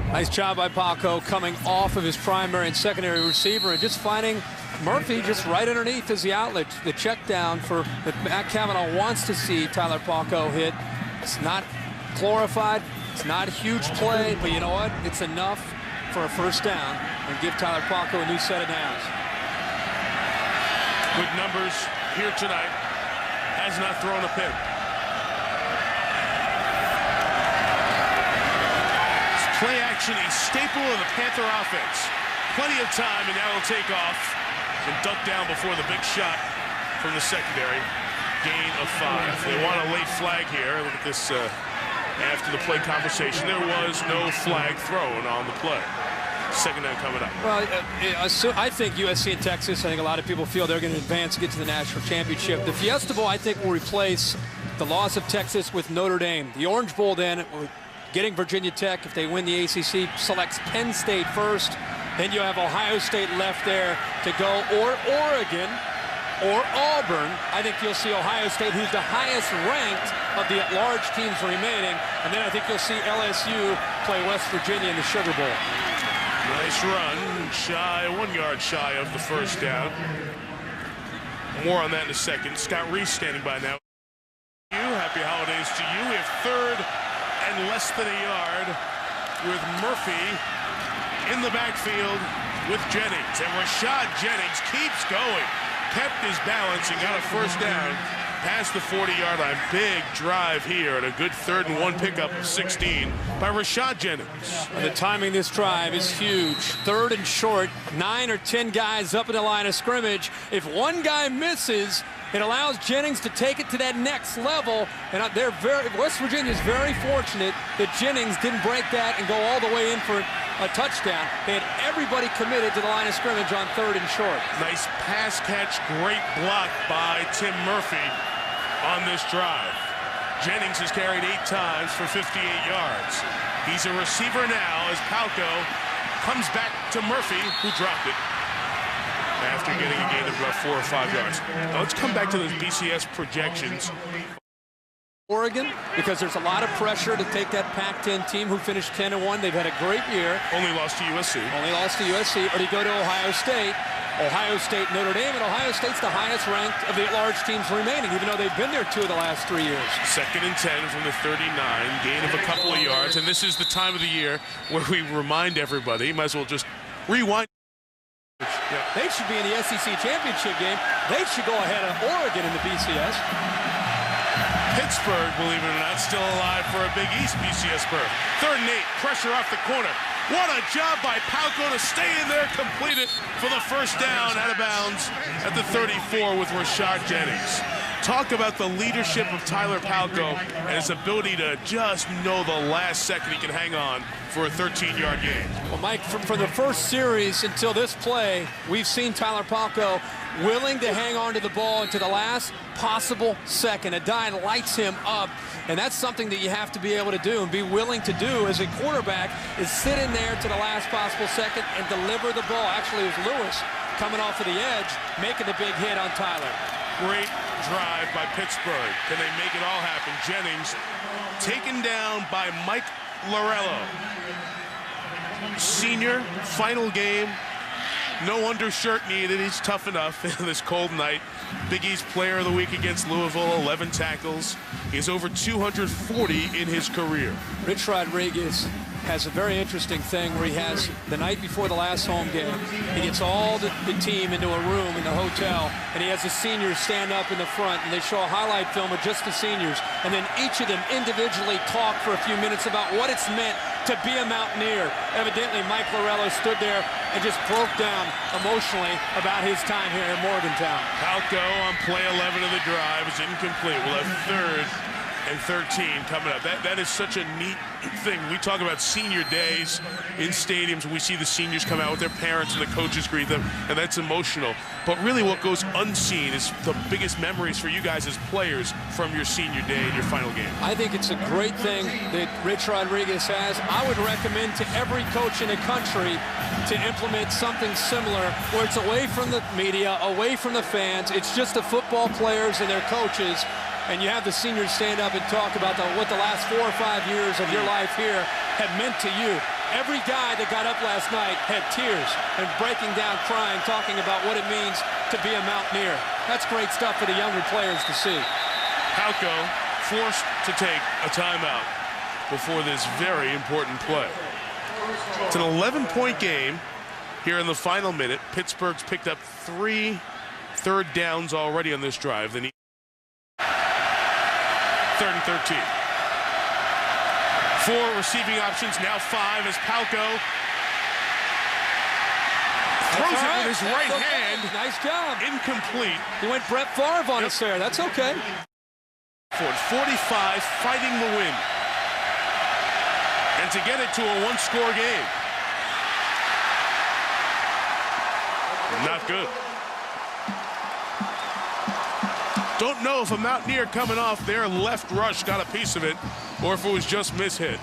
Nice job by Palko coming off of his primary and secondary receiver and just finding Murphy just right underneath as the outlet. The check down for that Matt Cavanaugh wants to see Tyler Palko hit. It's not glorified. It's not a huge play, but you know what? It's enough for a first down and give Tyler Palko a new set of downs. Good numbers here tonight. Has not thrown a pin. Play action, a staple of the Panther offense. Plenty of time, and now he'll take off and duck down before the big shot from the secondary. Gain of 5. They want a late flag here. Look at this after the play conversation. There was no flag thrown on the play. Second down coming up. Well, I think USC and Texas, I think a lot of people feel they're going to advance and get to the national championship. The Fiesta Bowl, I think, will replace the loss of Texas with Notre Dame. The Orange Bowl, then, getting Virginia Tech, if they win the ACC, selects Penn State first. Then you have Ohio State left there to go, or Oregon, or Auburn. I think you'll see Ohio State, who's the highest ranked of the at-large teams remaining. And then I think you'll see LSU play West Virginia in the Sugar Bowl. Nice run, 1 yard shy of the first down. More on that in a second. Scott Reese standing by now. Happy holidays to you. We have 3rd and less than a yard with Murphy in the backfield with Jennings. And Rashad Jennings keeps going. Kept his balance and got a first down past the 40-yard line. Big drive here and a good 3rd and 1 pickup of 16 by Rashad Jennings. And the timing this drive is huge. 3rd and short, 9 or 10 guys up in the line of scrimmage. If one guy misses, it allows Jennings to take it to that next level. And West Virginia's very fortunate that Jennings didn't break that and go all the way in for a touchdown. They had everybody committed to the line of scrimmage on 3rd and short. Nice Pass catch, great block by Tim Murphy on this drive. Jennings has carried 8 times for 58 yards. He's a receiver now as Palco comes back to Murphy, who dropped it after getting a gain of about 4 or 5 yards. Now let's come back to those BCS projections. Oregon, because there's a lot of pressure to take that Pac-10 team who finished 10-1. They've had a great year. Only lost to USC. Or do you go to Ohio State? Ohio State, Notre Dame, and Ohio State's the highest ranked of the at-large teams remaining, even though they've been there 2 of the last 3 years. 2nd and 10 from the 39, gain of a couple of yards, and this is the time of the year where we remind everybody, might as well just rewind. Yeah. They should be in the SEC championship game. They should go ahead of Oregon in the BCS. Pittsburgh, believe it or not, still alive for a Big East BCS berth. 3rd and 8, pressure off the corner. What a job by Palco to stay in there, complete it for the first down, out of bounds at the 34 with Rashad Jennings. Talk about the leadership of Tyler Palco and his ability to just know the last second he can hang on for a 13-yard gain. Well, Mike, from the first series until this play, we've seen Tyler Palco willing to hang on to the ball into the last possible second. A dive lights him up, and that's something that you have to be able to do and be willing to do as a quarterback, is sit in there to the last possible second and deliver the ball. Actually, it was Lewis coming off of the edge, making the big hit on Tyler. Great drive by Pittsburgh. Can they make it all happen? Jennings taken down by Mike Lorello. Senior, final game. No undershirt needed. He's tough enough in this cold night. Big East Player of the Week against Louisville, 11 tackles. He has over 240 in his career. Rich Rodriguez has a very interesting thing where he has, the night before the last home game, he gets all the team into a room in the hotel, and he has the seniors stand up in the front, and they show a highlight film of just the seniors, and then each of them individually talk for a few minutes about what it's meant to be a Mountaineer. Evidently, Mike Lorello stood there and just broke down emotionally about his time here in Morgantown. Palco on play 11 of the drive is incomplete. We'll have 3rd and 13 coming up. That is such a neat thing. We talk about senior days in stadiums, and we see the seniors come out with their parents and the coaches greet them, and that's emotional. But really what goes unseen is the biggest memories for you guys as players from your senior day and your final game. I think it's a great thing that Rich Rodriguez has. I would recommend to every coach in the country to implement something similar where it's away from the media, away from the fans. It's just the football players and their coaches, and you have the seniors stand up and talk about what the last 4 or 5 years of your life here have meant to you. Every guy that got up last night had tears and breaking down, crying, talking about what it means to be a Mountaineer. That's great stuff for the younger players to see. Palco forced to take a timeout before this very important play. It's an 11-point game here in the final minute. Pittsburgh's picked up 3 third downs already on this drive. They need 3rd and 13. 4 receiving options, now 5 as Palco throws it with his right hand. Nice job. Incomplete. He went Brett Favre on us there. That's okay. Ford, 45, fighting the win. And to get it to a 1-score game. Not good. Don't know if a Mountaineer coming off their left rush got a piece of it or if it was just mishit.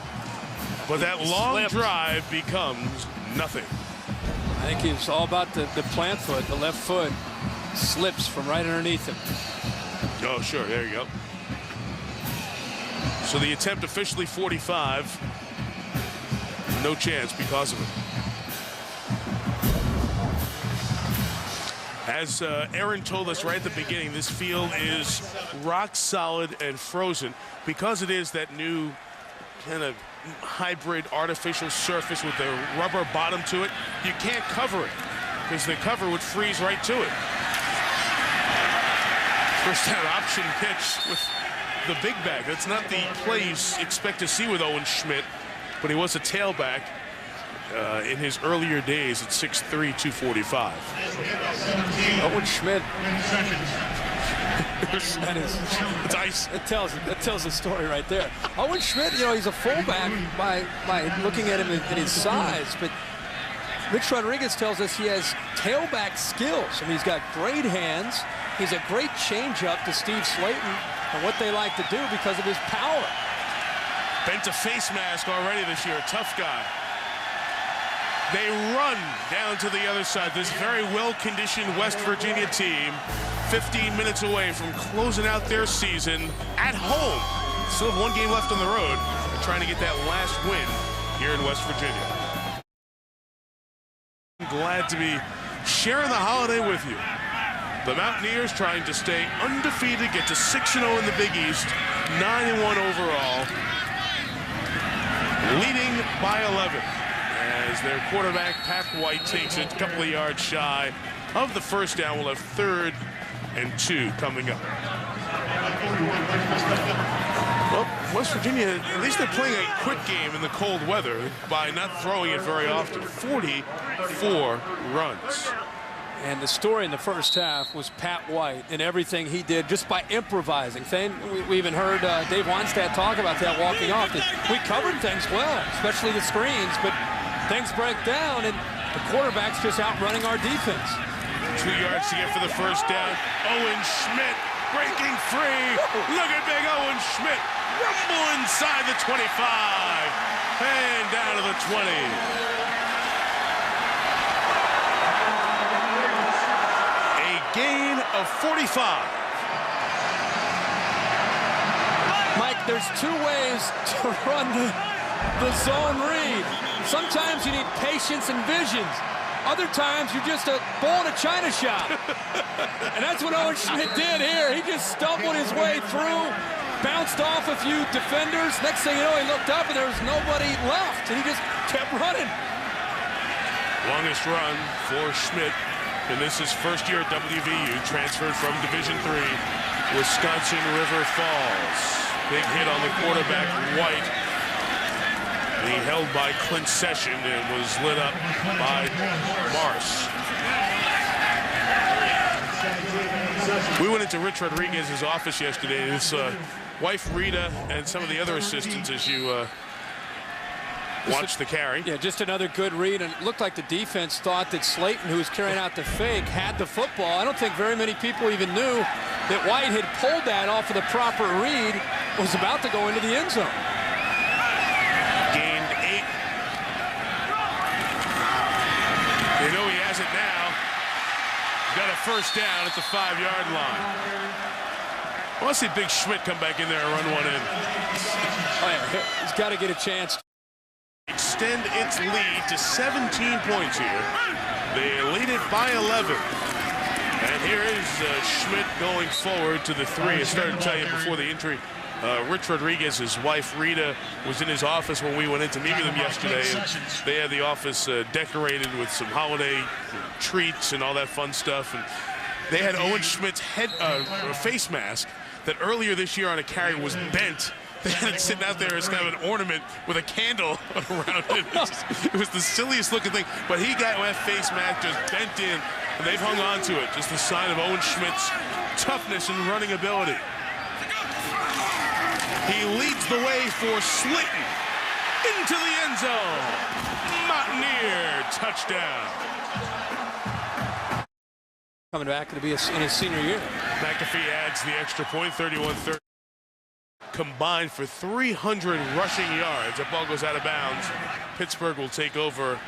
But that long drive becomes nothing. I think it's all about the plant foot. The left foot slips from right underneath him. Oh, sure. There you go. So the attempt officially 45. No chance because of it. As Aaron told us right at the beginning, this field is rock solid and frozen because it is that new kind of hybrid artificial surface with the rubber bottom to it. You can't cover it because the cover would freeze right to it. First down option pitch with the big back. That's not the play you expect to see with Owen Schmidt, but he was a tailback in his earlier days at 6'3", 245. Owen Schmidt. It's ice. It tells the story right there. Owen Schmidt, you know, he's a fullback by looking at him in his size, but Rich Rodriguez tells us he has tailback skills. I mean, he's got great hands. He's a great changeup to Steve Slayton and what they like to do because of his power. Bent a face mask already this year. Tough guy. They run down to the other side. This very well-conditioned West Virginia team, 15 minutes away from closing out their season at home. Still have one game left on the road. They're trying to get that last win here in West Virginia. I'm glad to be sharing the holiday with you. The Mountaineers trying to stay undefeated, get to 6-0 in the Big East, 9-1 overall, leading by 11. As their quarterback, Pat White, takes it a couple of yards shy of the first down. We'll have 3rd and 2 coming up. Well, West Virginia, at least they're playing a quick game in the cold weather by not throwing it very often. 44 runs. And the story in the first half was Pat White and everything he did just by improvising. We even heard Dave Weinstadt talk about that walking off. That we covered things well, especially the screens, but things break down, and the quarterback's just outrunning our defense. 2 yards to get for the first down. Owen Schmidt breaking free. Look at big Owen Schmidt. Rumble inside the 25 and down to the 20. A gain of 45. Mike, there's 2 ways to run the zone read. Sometimes you need patience and visions. Other times you're just a bull in a china shop. And that's what Owen Schmidt did here. He just stumbled his way through, bounced off a few defenders. Next thing you know, he looked up and there was nobody left. And he just kept running. Longest run for Schmidt. And this is first year at WVU, transferred from Division III, Wisconsin River Falls. Big hit on the quarterback, White. He held by Clint Session and was lit up by Morris. We went into Rich Rodriguez's office yesterday, and his wife Rita and some of the other assistants as you watched the carry. Yeah, just another good read, and it looked like the defense thought that Slayton, who was carrying out the fake, had the football. I don't think very many people even knew that White had pulled that off of the proper read, was about to go into the end zone. Gained 8. They know he has it now. Got a first down at the 5-yard line. I want to see Big Schmidt come back in there and run one in. Oh, yeah. He's got to get a chance. Extend its lead to 17 points here. They lead it by 11. And here is Schmidt going forward to the 3. I started to tell you before the injury, Rich Rodriguez's wife, Rita, was in his office when we went in to meet with him yesterday. And they had the office decorated with some holiday treats and all that fun stuff. And they had Owen Schmidt's face mask that earlier this year on a carry was bent. They had it sitting out there as kind of an ornament with a candle around it. It was the silliest looking thing. But he got that face mask just bent in, and they've hung on to it. Just a sign of Owen Schmidt's toughness and running ability. He leads the way for Slayton into the end zone. Mountaineer touchdown. Coming back to be in his senior year. McAfee adds the extra point, 31-30. Combined for 300 rushing yards. That ball goes out of bounds. Pittsburgh will take over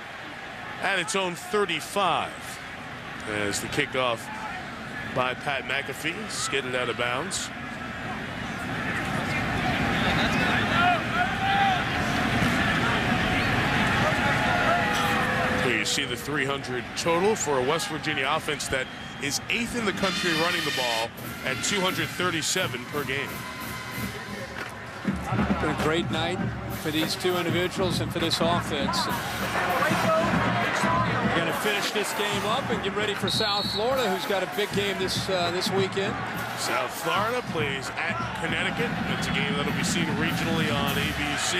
at its own 35 as the kickoff by Pat McAfee skidded out of bounds. Here you see the 300 total for a West Virginia offense that is 8th in the country running the ball at 237 per game. Been a great night for these two individuals and for this offense. We're going to finish this game up and get ready for South Florida, who's got a big game this weekend. South Florida plays at Connecticut. It's a game that'll be seen regionally on ABC.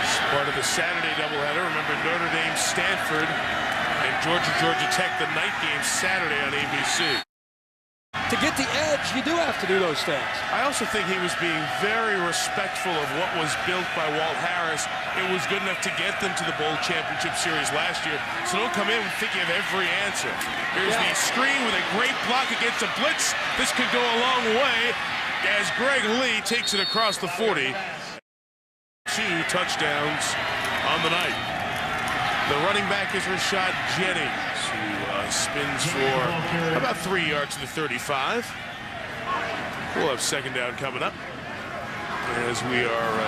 It's part of the Saturday doubleheader. Remember, Notre Dame, Stanford, and Georgia Tech, the night game Saturday on ABC. To get the edge, you do have to do those things. I also think he was being very respectful of what was built by Walt Harris. It was good enough to get them to the Bowl Championship Series last year. So don't come in thinking of every answer. Here's the screen with a great block against a blitz. This could go a long way as Greg Lee takes it across the 40. 2 touchdowns on the night. The running back is Rashad Jennings, who spins for about 3 yards to the 35. We'll have second down coming up as we are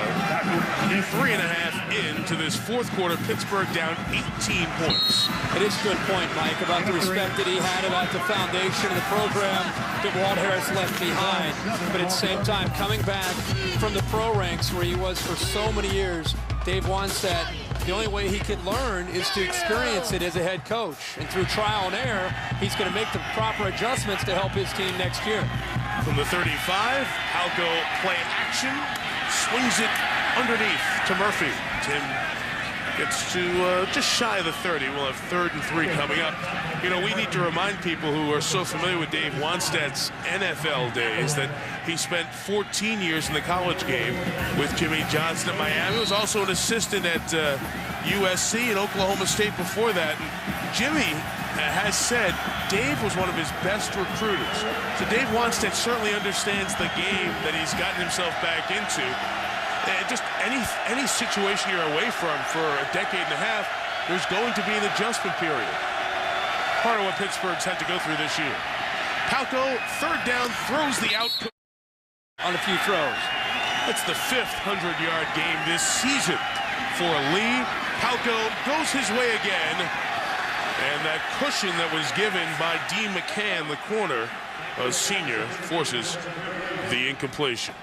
3.5 into this fourth quarter. Pittsburgh down 18 points. It is a good point, Mike, about the respect that he had about the foundation of the program that Walt Harris left behind. But at the same time, coming back from the pro ranks where he was for so many years, Dave Wannstedt, the only way he can learn is to experience it as a head coach. And through trial and error, he's going to make the proper adjustments to help his team next year. From the 35, Palco play action, swings it underneath to Murphy. Tim gets to just shy of the 30. We'll have 3rd and 3 coming up. You know, we need to remind people who are so familiar with Dave Wannstedt's NFL days that he spent 14 years in the college game with Jimmy Johnson at Miami. He was also an assistant at USC and Oklahoma State before that. And Jimmy has said Dave was one of his best recruiters. So Dave Wannstedt certainly understands the game that he's gotten himself back into. Just any situation you're away from for a decade and a half, there's going to be an adjustment period. Part of what Pittsburgh's had to go through this year. Palco, 3rd down, throws the out on a few throws. It's the 5th 100-yard game this season for Lee. Palco goes his way again. And that cushion that was given by Dean McCann, the corner, a senior, forces the incompletion.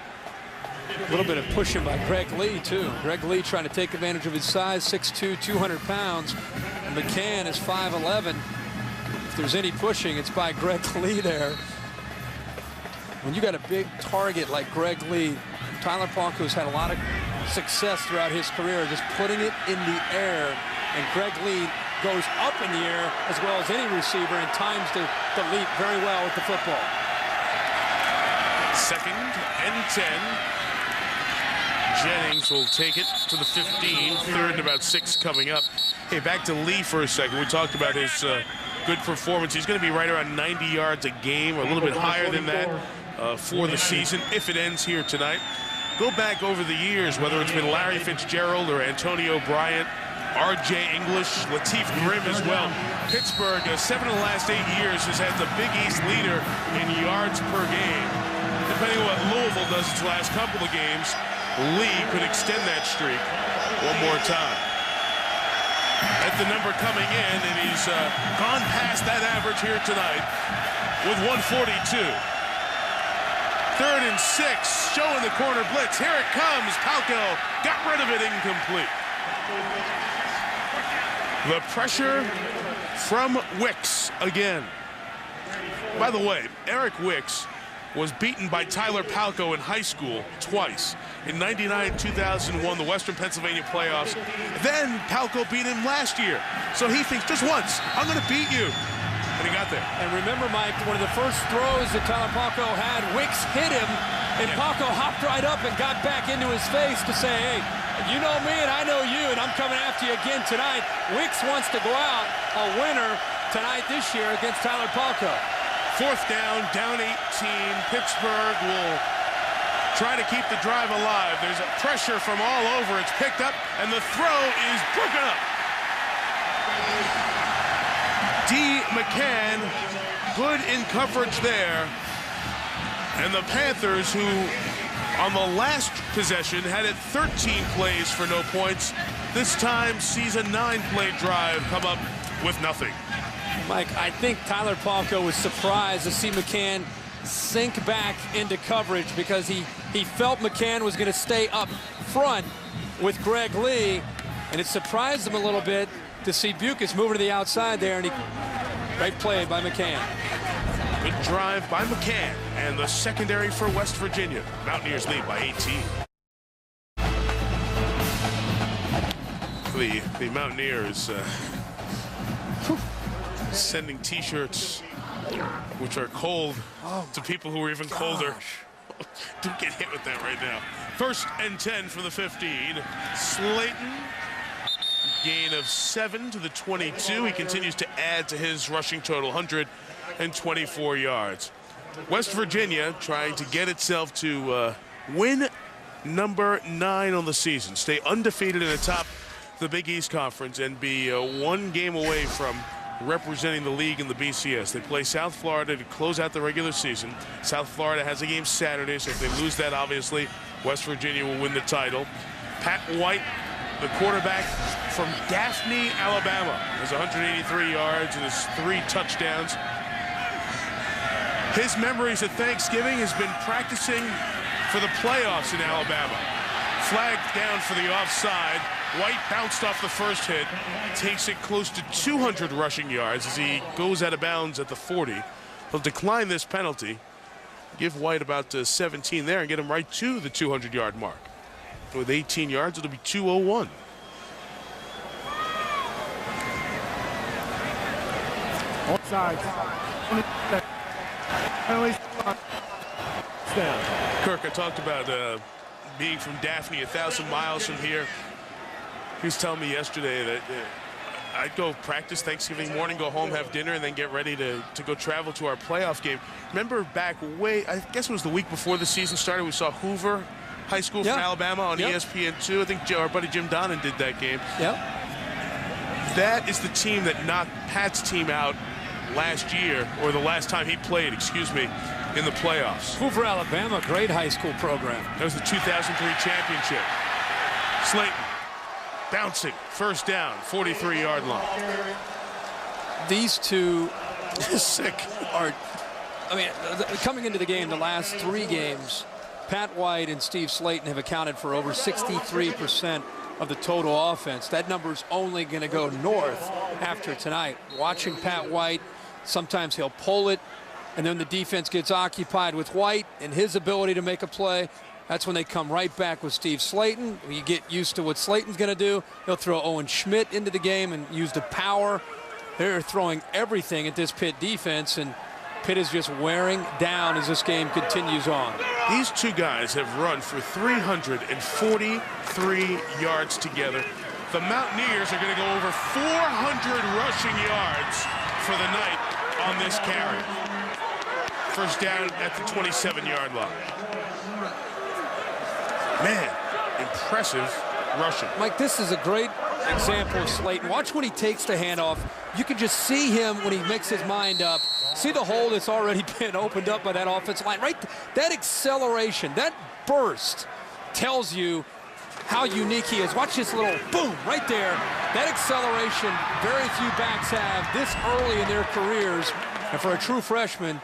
A little bit of pushing by Greg Lee, too. Greg Lee trying to take advantage of his size, 6'2", 200 pounds. And McCann is 5'11". If there's any pushing, it's by Greg Lee there. When you got a big target like Greg Lee, Tyler Palco's had a lot of success throughout his career, just putting it in the air. And Greg Lee goes up in the air as well as any receiver and times the leap very well with the football. 2nd and 10. Jennings will take it to the 15. 3rd and about 6 coming up. Hey, back to Lee for a second. We talked about his good performance. He's going to be right around 90 yards a game, or a little bit higher than that for the season, if it ends here tonight. Go back over the years, whether it's been Larry Fitzgerald or Antonio Bryant, R.J. English, Lateef Grimm as well. Pittsburgh, 7 of the last 8 years, has had the Big East leader in yards per game. Depending on what Louisville does its last couple of games, Lee could extend that streak one more time. At the number coming in, and he's gone past that average here tonight with 142. 3rd and 6, showing the corner blitz. Here it comes. Palco got rid of it, incomplete. The pressure from Wicks again. By the way, Eric Wicks was beaten by Tyler Palco in high school twice. In '99, 2001, the Western Pennsylvania playoffs. Then Palco beat him last year. So he thinks, just once, I'm going to beat you. And he got there. And remember, Mike, one of the first throws that Tyler Palco had, Wicks hit him, and Palco hopped right up and got back into his face to say, hey, you know me and I know you, and I'm coming after you again tonight. Wicks wants to go out a winner tonight this year against Tyler Palco. 4th down, down 18. Pittsburgh will try to keep the drive alive. There's a pressure from all over. It's picked up, and the throw is broken up. McCann, good in coverage there. And the Panthers, who on the last possession had it 13 plays for no points, this time sees a 9-play drive come up with nothing. Mike, I think Tyler Palko was surprised to see McCann sink back into coverage because he felt McCann was going to stay up front with Greg Lee, and it surprised him a little bit to see Bucas moving to the outside there, and great play by McCann. Good drive by McCann, and the secondary for West Virginia. Mountaineers lead by 18. The Mountaineers sending T-shirts, which are cold, to people who are even colder. Don't get hit with that right now. 1st and 10 for the 15. Slayton, gain of 7 to the 22. He continues to add to his rushing total, 124 yards. West Virginia trying to get itself to win number 9 on the season, stay undefeated in the top of the Big East Conference, and be 1 game away from representing the league in the BCS. They play South Florida to close out the regular season. South Florida has a game Saturday, so if they lose that, obviously, West Virginia will win the title. Pat White, the quarterback from Daphne, Alabama, has 183 yards and has 3 touchdowns. His memories at Thanksgiving has been practicing for the playoffs in Alabama. Flagged down for the offside. White bounced off the first hit, takes it close to 200 rushing yards as he goes out of bounds at the 40. He'll decline this penalty, give White about 17 there, and get him right to the 200-yard mark. With 18 yards, it'll be 2:01. All sides. Kirk, I talked about being from Daphne, 1,000 miles from here. He was telling me yesterday that I'd go practice Thanksgiving morning, go home, have dinner, and then get ready to go travel to our playoff game. Remember back I guess it was the week before the season started, we saw Hoover High School from Alabama on ESPN2. I think our buddy Jim Donnan did that game. Yep. That is the team that knocked Pat's team out last year, or the last time he played, excuse me, in the playoffs. Hoover, Alabama, great high school program. That was the 2003 championship. Slayton. Bouncing, 1st down, 43-yard line. These two sick are, I mean, coming into the game, the last 3 games, Pat White and Steve Slayton have accounted for over 63% of the total offense. That number's only going to go north after tonight. Watching Pat White, sometimes he'll pull it, and then the defense gets occupied with White and his ability to make a play. That's when they come right back with Steve Slayton. You get used to what Slayton's going to do. He'll throw Owen Schmidt into the game and use the power. They're throwing everything at this Pitt defense, and Pitt is just wearing down as this game continues on. These 2 guys have run for 343 yards together. The Mountaineers are going to go over 400 rushing yards for the night on this carry. 1st down at the 27-yard line. Man, impressive rushing. Mike, this is a great example of Slayton. Watch when he takes the handoff. You can just see him when he makes his mind up. See the hole that's already been opened up by that offensive line. Right, that acceleration, that burst tells you how unique he is. Watch this little boom right there. That acceleration, very few backs have this early in their careers. And for a true freshman,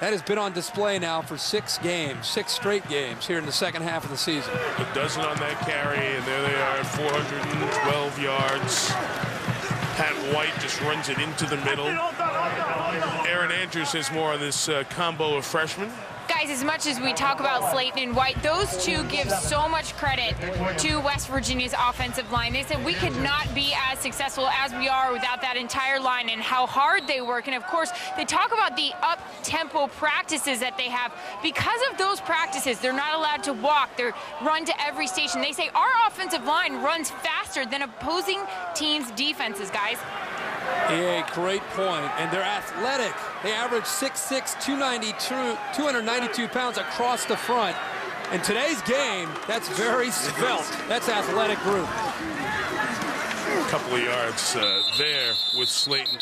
that has been on display now for 6 games, 6 straight games here in the second half of the season. A dozen on that carry, and there they are at 412 yards. Pat White just runs it into the middle. Aaron Andrews has more on this combo of freshmen. Guys, as much as we talk about Slayton and White, those 2 give so much credit to West Virginia's offensive line. They said we could not be as successful as we are without that entire line and how hard they work. And of course, they talk about the up-tempo practices that they have. Because of those practices, they're not allowed to walk. They're run to every station. They say our offensive line runs faster than opposing teams' defenses, guys. A great point, and they're athletic. They average 6'6", 292 pounds across the front. In today's game, that's very svelte. That's athletic group. couple of yards there with Slayton.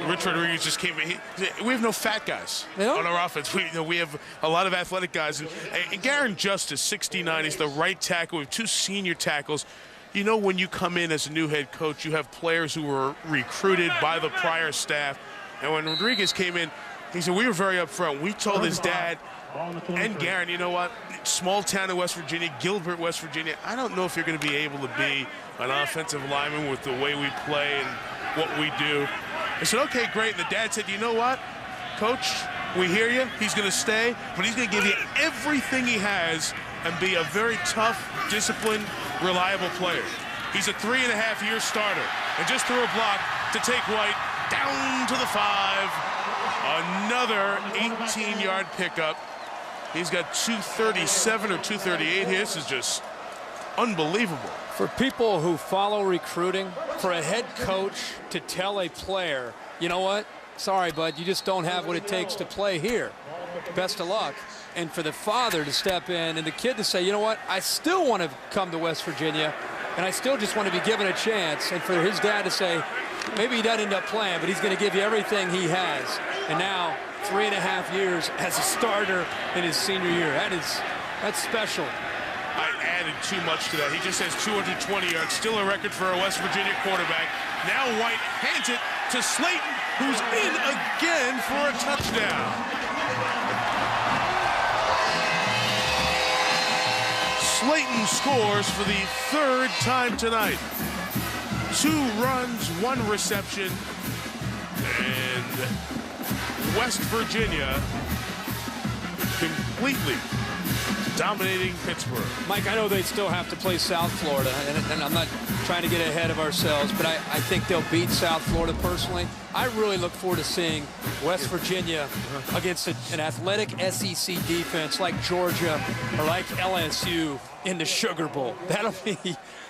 Rich Rodriguez just came in. We have no fat guys on our offense. We have a lot of athletic guys. And Garen Justice, 6'9", he's the right tackle. We have 2 senior tackles. You know, when you come in as a new head coach, you have players who were recruited by the prior staff. And when Rodriguez came in, he said, we were very upfront. We told his dad and Garen, you know what, small town in West Virginia, Gilbert, West Virginia, I don't know if you're going to be able to be an offensive lineman with the way we play and what we do. I said, okay, great. And the dad said, you know what, Coach, we hear you. He's going to stay, but he's going to give you everything he has and be a very tough, disciplined, reliable player. He's a 3.5-year starter and just threw a block to take White down to the 5. Another 18-yard pickup. He's got 237 or 238 here. This is just unbelievable. For people who follow recruiting, for a head coach to tell a player, you know what, sorry, bud, you just don't have what it takes to play here. Best of luck. And for the father to step in and the kid to say, you know what, I still want to come to West Virginia, and I still just want to be given a chance. And for his dad to say, maybe he doesn't end up playing, but he's going to give you everything he has. And now, 3.5 years as a starter in his senior year. That's special. I added too much to that. He just has 220 yards, still a record for a West Virginia quarterback. Now White hands it to Slayton, who's in again for a touchdown. Slayton scores for the 3rd time tonight. 2 runs, 1 reception, and West Virginia completely dominating Pittsburgh. Mike, I know they still have to play South Florida, and I'm not trying to get ahead of ourselves, but I think they'll beat South Florida personally. I really look forward to seeing West Virginia against an athletic SEC defense like Georgia or like LSU in the Sugar Bowl.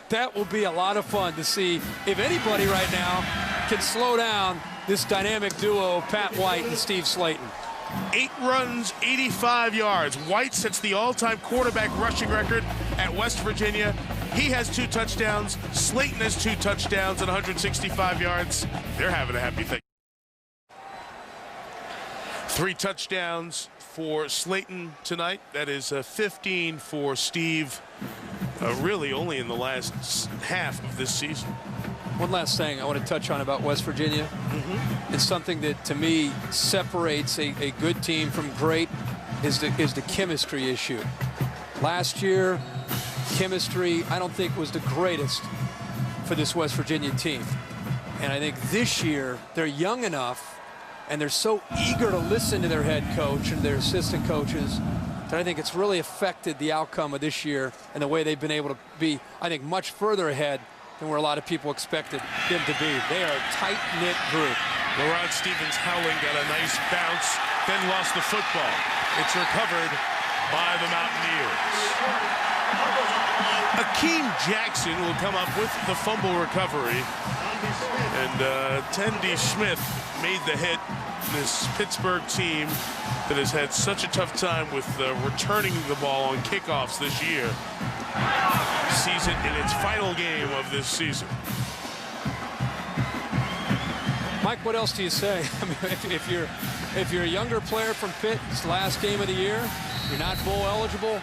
That will be a lot of fun to see if anybody right now can slow down this dynamic duo of Pat White and Steve Slayton. 8 runs, 85 yards. White sets the all-time quarterback rushing record at West Virginia. He has 2 touchdowns. Slayton has 2 touchdowns and 165 yards. They're having a happy thing. 3 touchdowns for Slayton tonight. That is 15 for Steve, really only in the last half of this season. One last thing I want to touch on about West Virginia. It's something that, to me, separates a good team from great is the chemistry issue. Last year, chemistry, I don't think, was the greatest for this West Virginia team. And I think this year, they're young enough, and they're so eager to listen to their head coach and their assistant coaches that I think it's really affected the outcome of this year and the way they've been able to be, I think, much further ahead than where a lot of people expected them to be. They are a tight-knit group. LaRon Stevens-Howling got a nice bounce, then lost the football. It's recovered by the Mountaineers. Akeem Jackson will come up with the fumble recovery. And Tendy Smith made the hit. This Pittsburgh team that has had such a tough time with returning the ball on kickoffs this year sees it in its final game of this season. Mike, what else do you say? I mean, if you're a younger player from Pitt, it's the last game of the year, you're not bowl eligible,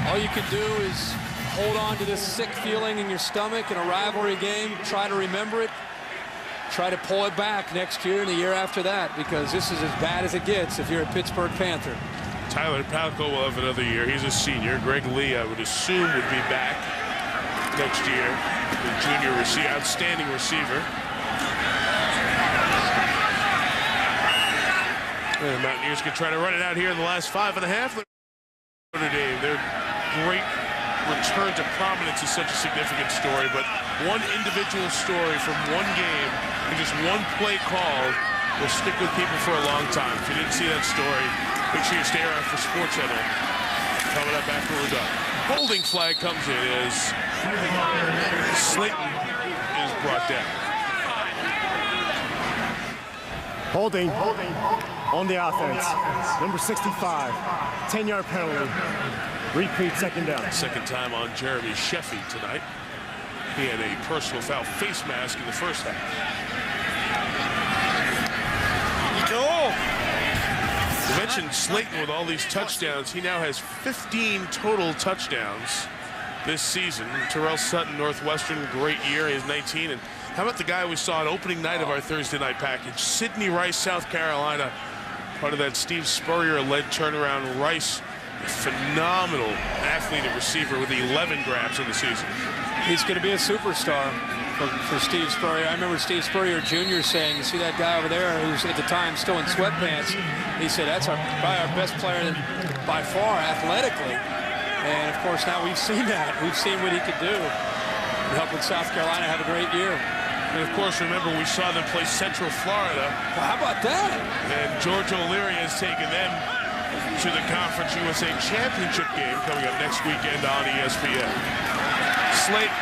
all you can do is hold on to this sick feeling in your stomach in a rivalry game, try to remember it, try to pull it back next year and the year after that, because this is as bad as it gets if you're a Pittsburgh Panther. Tyler Palco will have another year. He's a senior. Greg Lee, I would assume, would be back next year. The junior receiver, outstanding receiver. And the Mountaineers can try to run it out here in the last 5.5. Notre Dame, their great return to prominence is such a significant story, but one individual story from one game and just one play called will stick with people for a long time. If you didn't see that story, make sure you stay around for SportsCenter. Coming up after we're done. Holding flag comes in as Slayton is brought down. Holding on the offense. Number 65, 10-yard penalty. Repeat, second down. Second time on Jeremy Sheffy tonight. He had a personal foul face mask in the first half. You mentioned Slayton with all these touchdowns. He now has 15 total touchdowns this season. Terrell Sutton, Northwestern, great year. He's 19. And how about the guy we saw on opening night of our Thursday night package? Sidney Rice, South Carolina. Part of that Steve Spurrier-led turnaround. Rice, a phenomenal athlete and receiver with 11 grabs in the season. He's going to be a superstar for Steve Spurrier. I remember Steve Spurrier Jr. saying, you see that guy over there who's at the time still in sweatpants? He said, that's probably our best player by far athletically. And, of course, now we've seen that. We've seen what he could do. Helping South Carolina have a great year. And, of course, remember, we saw them play Central Florida. Well, how about that? And George O'Leary has taken them to the Conference USA Championship game coming up next weekend on ESPN. Slate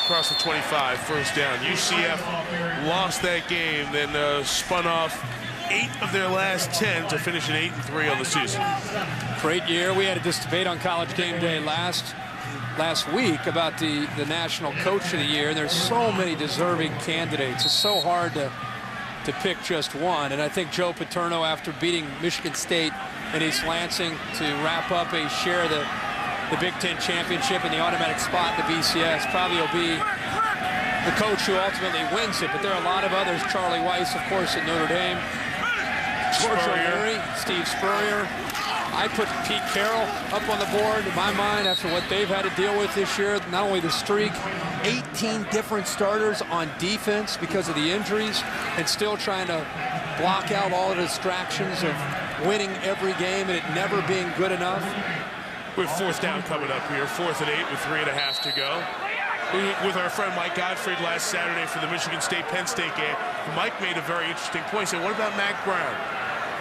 across the 25, first down. UCF lost that game, then spun off 8 of their last 10 to finish at 8-3 on the season. Great year. We had this debate on College Game Day last week about the National Coach of the Year. There's so many deserving candidates. It's so hard to pick just one. And I think Joe Paterno, after beating Michigan State and East Lansing to wrap up a share of the Big Ten Championship and the automatic spot in the BCS, probably will be the coach who ultimately wins it. But there are a lot of others. Charlie Weiss, of course, at Notre Dame. George O'Leary, Steve Spurrier. I put Pete Carroll up on the board in my mind after what they've had to deal with this year. Not only the streak, 18 different starters on defense because of the injuries, and still trying to block out all the distractions of winning every game and it never being good enough. We have fourth down coming up here, 4th and 8 with 3.5 to go. With our friend Mike Gottfried last Saturday for the Michigan State-Penn State game, Mike made a very interesting point. He said, what about Mack Brown?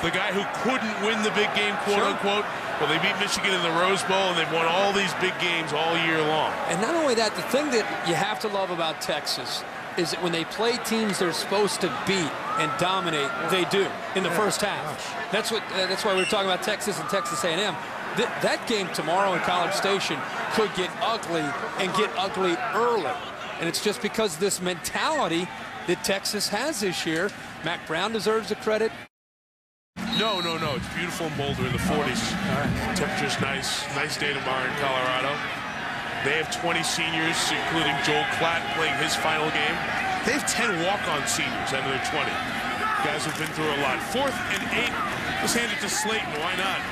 The guy who couldn't win the big game, quote unquote. Well, they beat Michigan in the Rose Bowl, and they've won all these big games all year long. And not only that, the thing that you have to love about Texas is that when they play teams they're supposed to beat and dominate, they do in the first half. That's why we were talking about Texas and Texas A&M. That game tomorrow in College Station could get ugly and get ugly early. And it's just because of this mentality that Texas has this year. Mack Brown deserves the credit. No. It's beautiful in Boulder in the 40s. Temperature's nice. Nice day tomorrow in Colorado. They have 20 seniors, including Joel Klatt playing his final game. They have 10 walk-on seniors out of their 20. Guys have been through a lot. 4th and 8. Let's hand it to Slayton. Why not?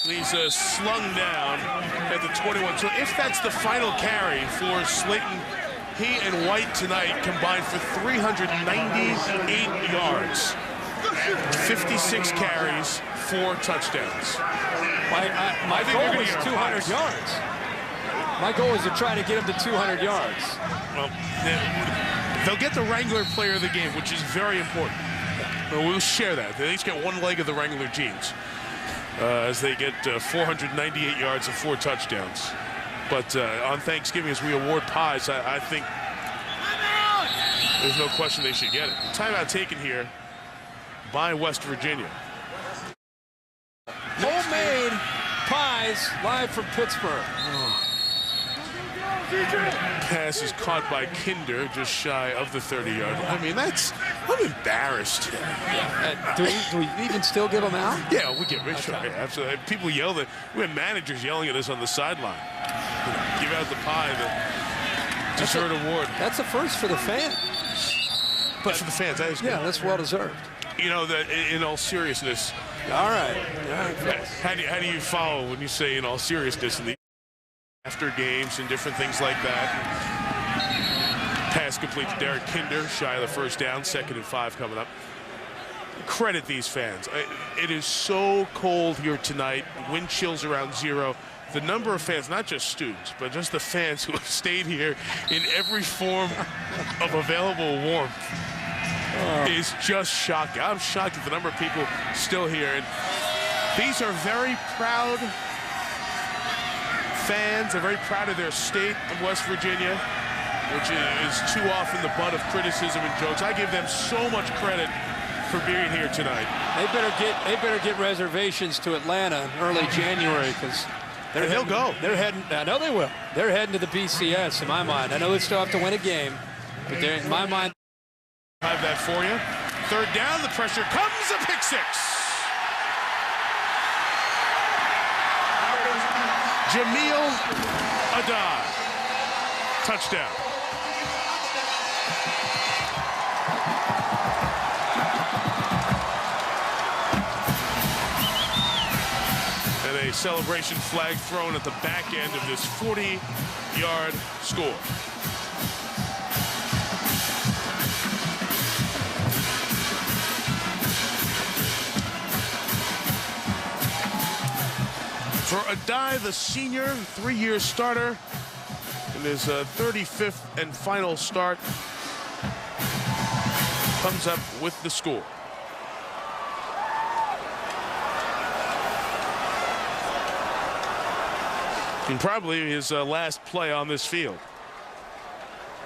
He's slung down at the 21. So if that's the final carry for Slayton, he and White tonight combined for 398 yards. 56 carries, 4 touchdowns. My goal is 200 yards. My goal is to try to get him to 200 yards. Well, they'll get the Wrangler player of the game, which is very important. We'll share that. They each get one leg of the Wrangler jeans as they get 498 yards and 4 touchdowns. But on Thanksgiving, as we award pies, I think there's no question they should get it. Timeout taken here by West Virginia. Homemade pies live from Pittsburgh. Pass is caught by Kinder, just shy of the 30-yard line. I mean, I'm embarrassed. Do we even still give them out? Yeah, we get rich. Okay. Absolutely. People yell that. We have managers yelling at us on the sideline. Give out the pie, the dessert award. That's a first for the fans. But for the fans, that is good. Yeah, that's well deserved. You know, that in all seriousness. All right. How do you follow when you say in all seriousness in the after games and different things like that? Pass complete to Derek Kinder, shy of the first down, 2nd and 5 coming up. Credit these fans. It is so cold here tonight. Wind chills around 0. The number of fans, not just students, but just the fans who have stayed here in every form of available warmth is just shocking. I'm shocked at the number of people still here. And these are very proud fans. They're very proud of their state of West Virginia, which is too often the butt of criticism and jokes. I give them so much credit for being here tonight. They better get reservations to Atlanta in early January, because They'll go. They're heading. I know they will. They're heading to the BCS in my mind. I know they still have to win a game, but they're, in my mind. I have that for you. Third down, the pressure comes, a pick six. Jamil Adai, touchdown. And a celebration flag thrown at the back end of this 40-yard score. For Adai, the senior, 3-year starter, in his 35th and final start, comes up with the score. And probably his last play on this field.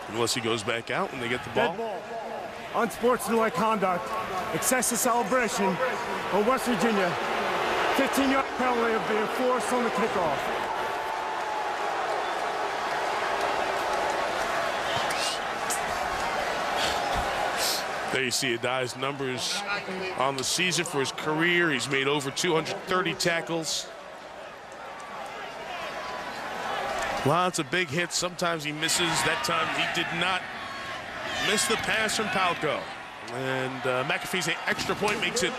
Unless he goes back out when they get the ball. Dead ball. Unsportsmanlike conduct. Excessive celebration on West Virginia. 15-yard penalty of being forced on the kickoff. There you see Adai's numbers on the season for his career. He's made over 230 tackles. Lots of big hits. Sometimes he misses. That time he did not miss the pass from Palco. And McAfee's extra point makes it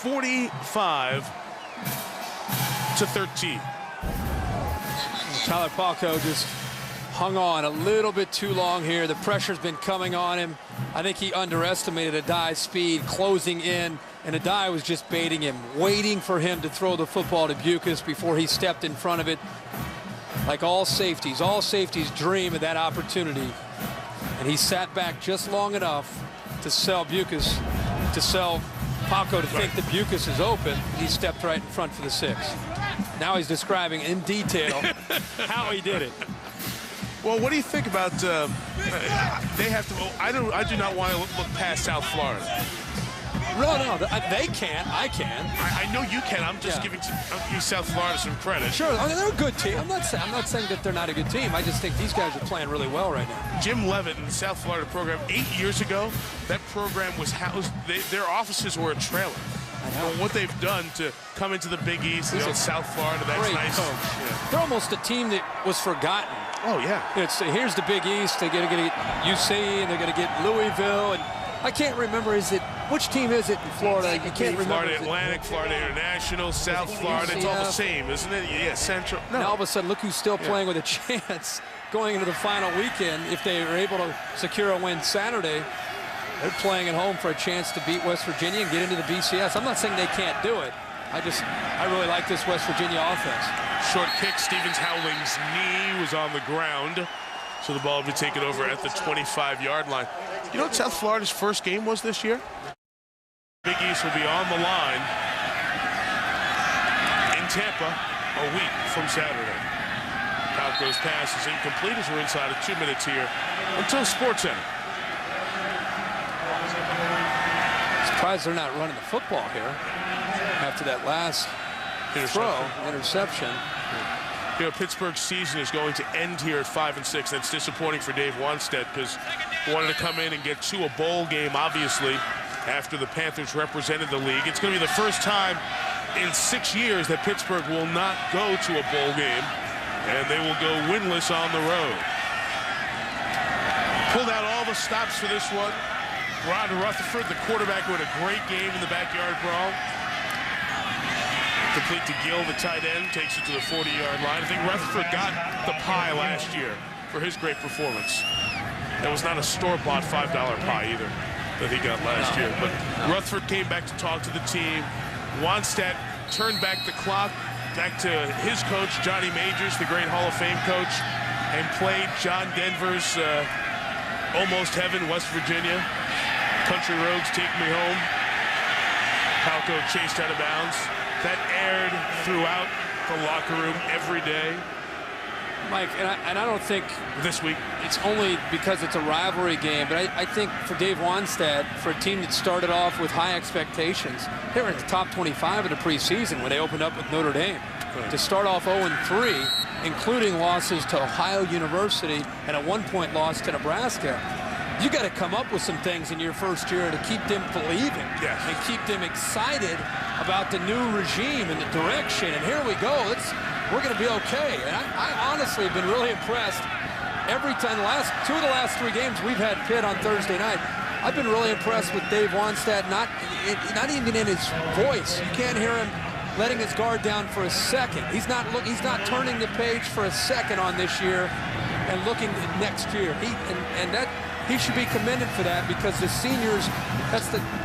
45-13. Tyler Palco just hung on a little bit too long here. The pressure's been coming on him. I think he underestimated Adai's speed closing in, and Adai was just baiting him, waiting for him to throw the football to Bucus before he stepped in front of it. Like all safeties dream of that opportunity. And he sat back just long enough to sell Bucus, to sell Palco to think that Bucus is open. He stepped right in front for the 6. Now he's describing in detail how he did it. Well, what do you think about they have to? I do not want to look past South Florida. No, they can. I can. I know you can. I'm just giving South Florida some credit. Sure, I mean, they're a good team. I'm not saying that they're not a good team. I just think these guys are playing really well right now. Jim Levitt in the South Florida program 8 years ago, that program was housed. Their offices were a trailer. I know. Well, what they've done to come into the Big East, South Florida, that's great nice. Coach. Yeah. They're almost a team that was forgotten. Oh yeah. Here's the Big East. They're going to get UC and they're going to get Louisville, and I can't remember. Which team is it in Florida? You can't remember. Florida Atlantic, Florida International, South Florida. It's all the same, isn't it? Yeah, Central. No. Now all of a sudden, look who's still playing with a chance going into the final weekend. If they are able to secure a win Saturday, they're playing at home for a chance to beat West Virginia and get into the BCS. I'm not saying they can't do it. I really like this West Virginia offense. Short kick. Stevens Howling's knee was on the ground, so the ball will be taken over at the 25-yard line. You know what South Florida's first game was this year? Big East will be on the line in Tampa a week from Saturday. Palco's pass is incomplete as we're inside of 2 minutes here until Sports Center. Surprised they're not running the football here after that last interception. You know, Pittsburgh's season is going to end here at 5-6. That's disappointing for Dave Wanstead because he wanted to come in and get to a bowl game, obviously, after the Panthers represented the league. It's going to be the first time in 6 years that Pittsburgh will not go to a bowl game, and they will go winless on the road. Pulled out all the stops for this one. Ron Rutherford, the quarterback, who had a great game in the backyard brawl. Complete to Gill, the tight end, takes it to the 40-yard line. I think Rutherford got the pie last year for his great performance. That was not a store-bought $5 pie either that he got last year. But Rutherford came back to talk to the team. Wanstead turned back the clock, back to his coach, Johnny Majors, the great Hall of Fame coach, and played John Denver's Almost Heaven, West Virginia. Country Roads, Take Me Home. Palco chased out of bounds. That aired throughout the locker room every day. Mike, and I don't think this week it's only because it's a rivalry game, but I think for Dave Wanstead, for a team that started off with high expectations, they were in the top 25 in the preseason when they opened up with Notre Dame. to start off 0-3, including losses to Ohio University and a 1-point loss to Nebraska. You got to come up with some things in your first year to keep them believing and keep them excited about the new regime and the direction. And here we go. We're going to be okay. And I honestly have been really impressed. Every time, two of the last 3 games we've had Pitt on Thursday night, I've been really impressed with Dave Wannstedt, not even in his voice. You can't hear him letting his guard down for a second. He's not turning the page for a second on this year and looking at next year. He should be commended for that, because the seniors,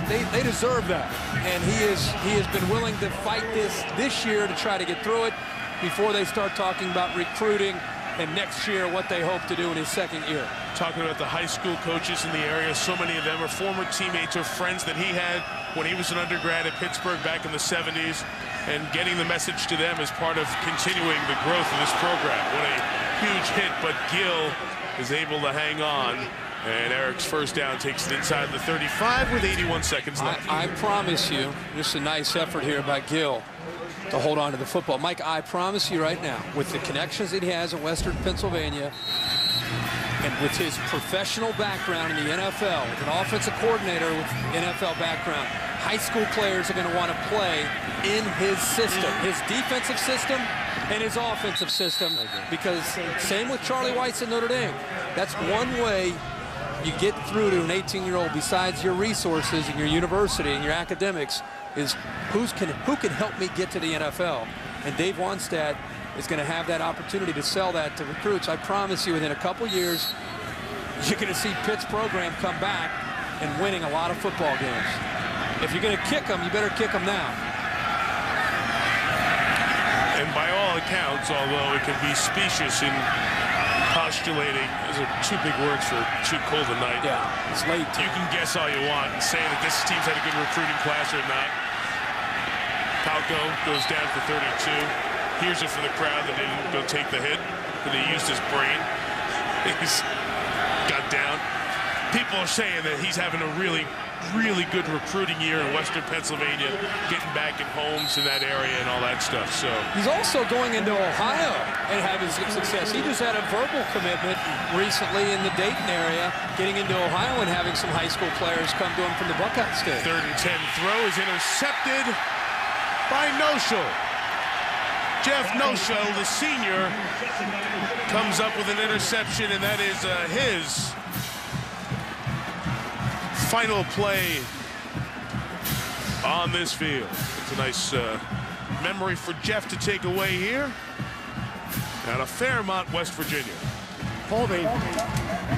they deserve that. And he has been willing to fight this year to try to get through it before they start talking about recruiting and next year what they hope to do in his second year. Talking about the high school coaches in the area, so many of them are former teammates or friends that he had when he was an undergrad at Pittsburgh back in the 70s, and getting the message to them as part of continuing the growth of this program. What a huge hit, but Gill is able to hang on, and Eric's first down takes it inside the 35 with 81 seconds left. I promise you, just a nice effort here by Gill to hold on to the football. Mike, I promise you right now, with the connections that he has in Western Pennsylvania, and with his professional background in the NFL, with an offensive coordinator with NFL background, high school players are going to want to play in his system, his defensive system and his offensive system, because same with Charlie Weis at Notre Dame. That's one way you get through to an 18-year-old, besides your resources and your university and your academics, is who can help me get to the NFL. And Dave Wannstedt is going to have that opportunity to sell that to recruits. I promise you, within a couple years, you're going to see Pitt's program come back and winning a lot of football games. If you're going to kick them, you better kick them now. And by all accounts, although it can be specious in postulating, those are 2 big words for too cold a night. Yeah, it's late. You can guess all you want and say that this team's had a good recruiting class or not. Palco goes down for 32. Here's it for the crowd that didn't go take the hit, but he used his brain. He's got down. People are saying that he's having a really good recruiting year in Western Pennsylvania, getting back in homes in that area and all that stuff. So he's also going into Ohio and having success. He just had a verbal commitment recently in the Dayton area, getting into Ohio and having some high school players come to him from the Buckeye State. 3rd and 10 throw is intercepted by Noshel. Jeff Noshel, the senior, comes up with an interception, and that is his final play on this field. It's a nice memory for Jeff to take away here out of Fairmont, West Virginia. Holding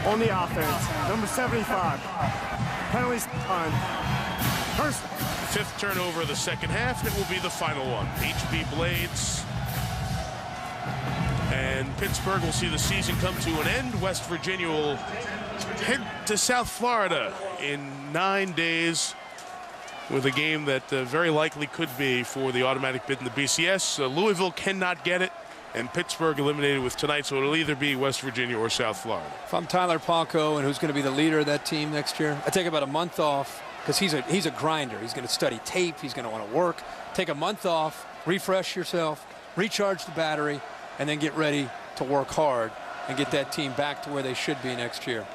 on the offense, number 75. Penalties on first. 5th turnover of the second half, and it will be the final one. HB Blades and Pittsburgh will see the season come to an end. West Virginia will head to South Florida in 9 days with a game that very likely could be for the automatic bid in the BCS. Louisville cannot get it, and Pittsburgh eliminated with tonight, so it'll either be West Virginia or South Florida. If I'm Tyler Palco and who's going to be the leader of that team next year, I take about a month off, because he's a grinder. He's going to study tape. He's going to want to work. Take a month off, refresh yourself, recharge the battery, and then get ready to work hard and get that team back to where they should be next year.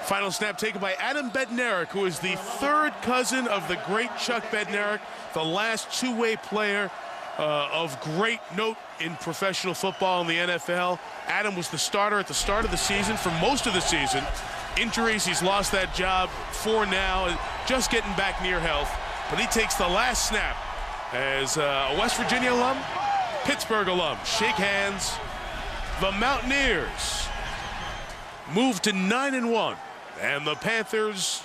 Final snap taken by Adam Bednarik, who is the 3rd cousin of the great Chuck Bednarik, the last 2-way player of great note in professional football in the NFL. Adam was the starter at the start of the season for most of the season. Injuries, he's lost that job for now, just getting back near health. But he takes the last snap as a West Virginia alum, Pittsburgh alum. Shake hands. The Mountaineers move to 9-1, and the Panthers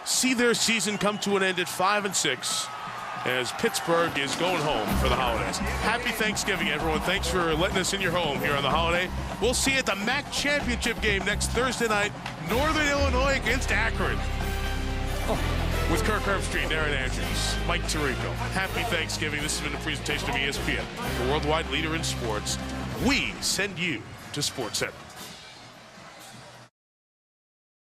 see their season come to an end at 5-6 as Pittsburgh is going home for the holidays. Happy Thanksgiving, everyone. Thanks for letting us in your home here on the holiday. We'll see you at the MAC Championship game next Thursday night, Northern Illinois against Akron. With Kirk Herbstreit, Darren Andrews, Mike Tirico. Happy Thanksgiving. This has been a presentation of ESPN, the worldwide leader in sports. We send you to SportsCenter.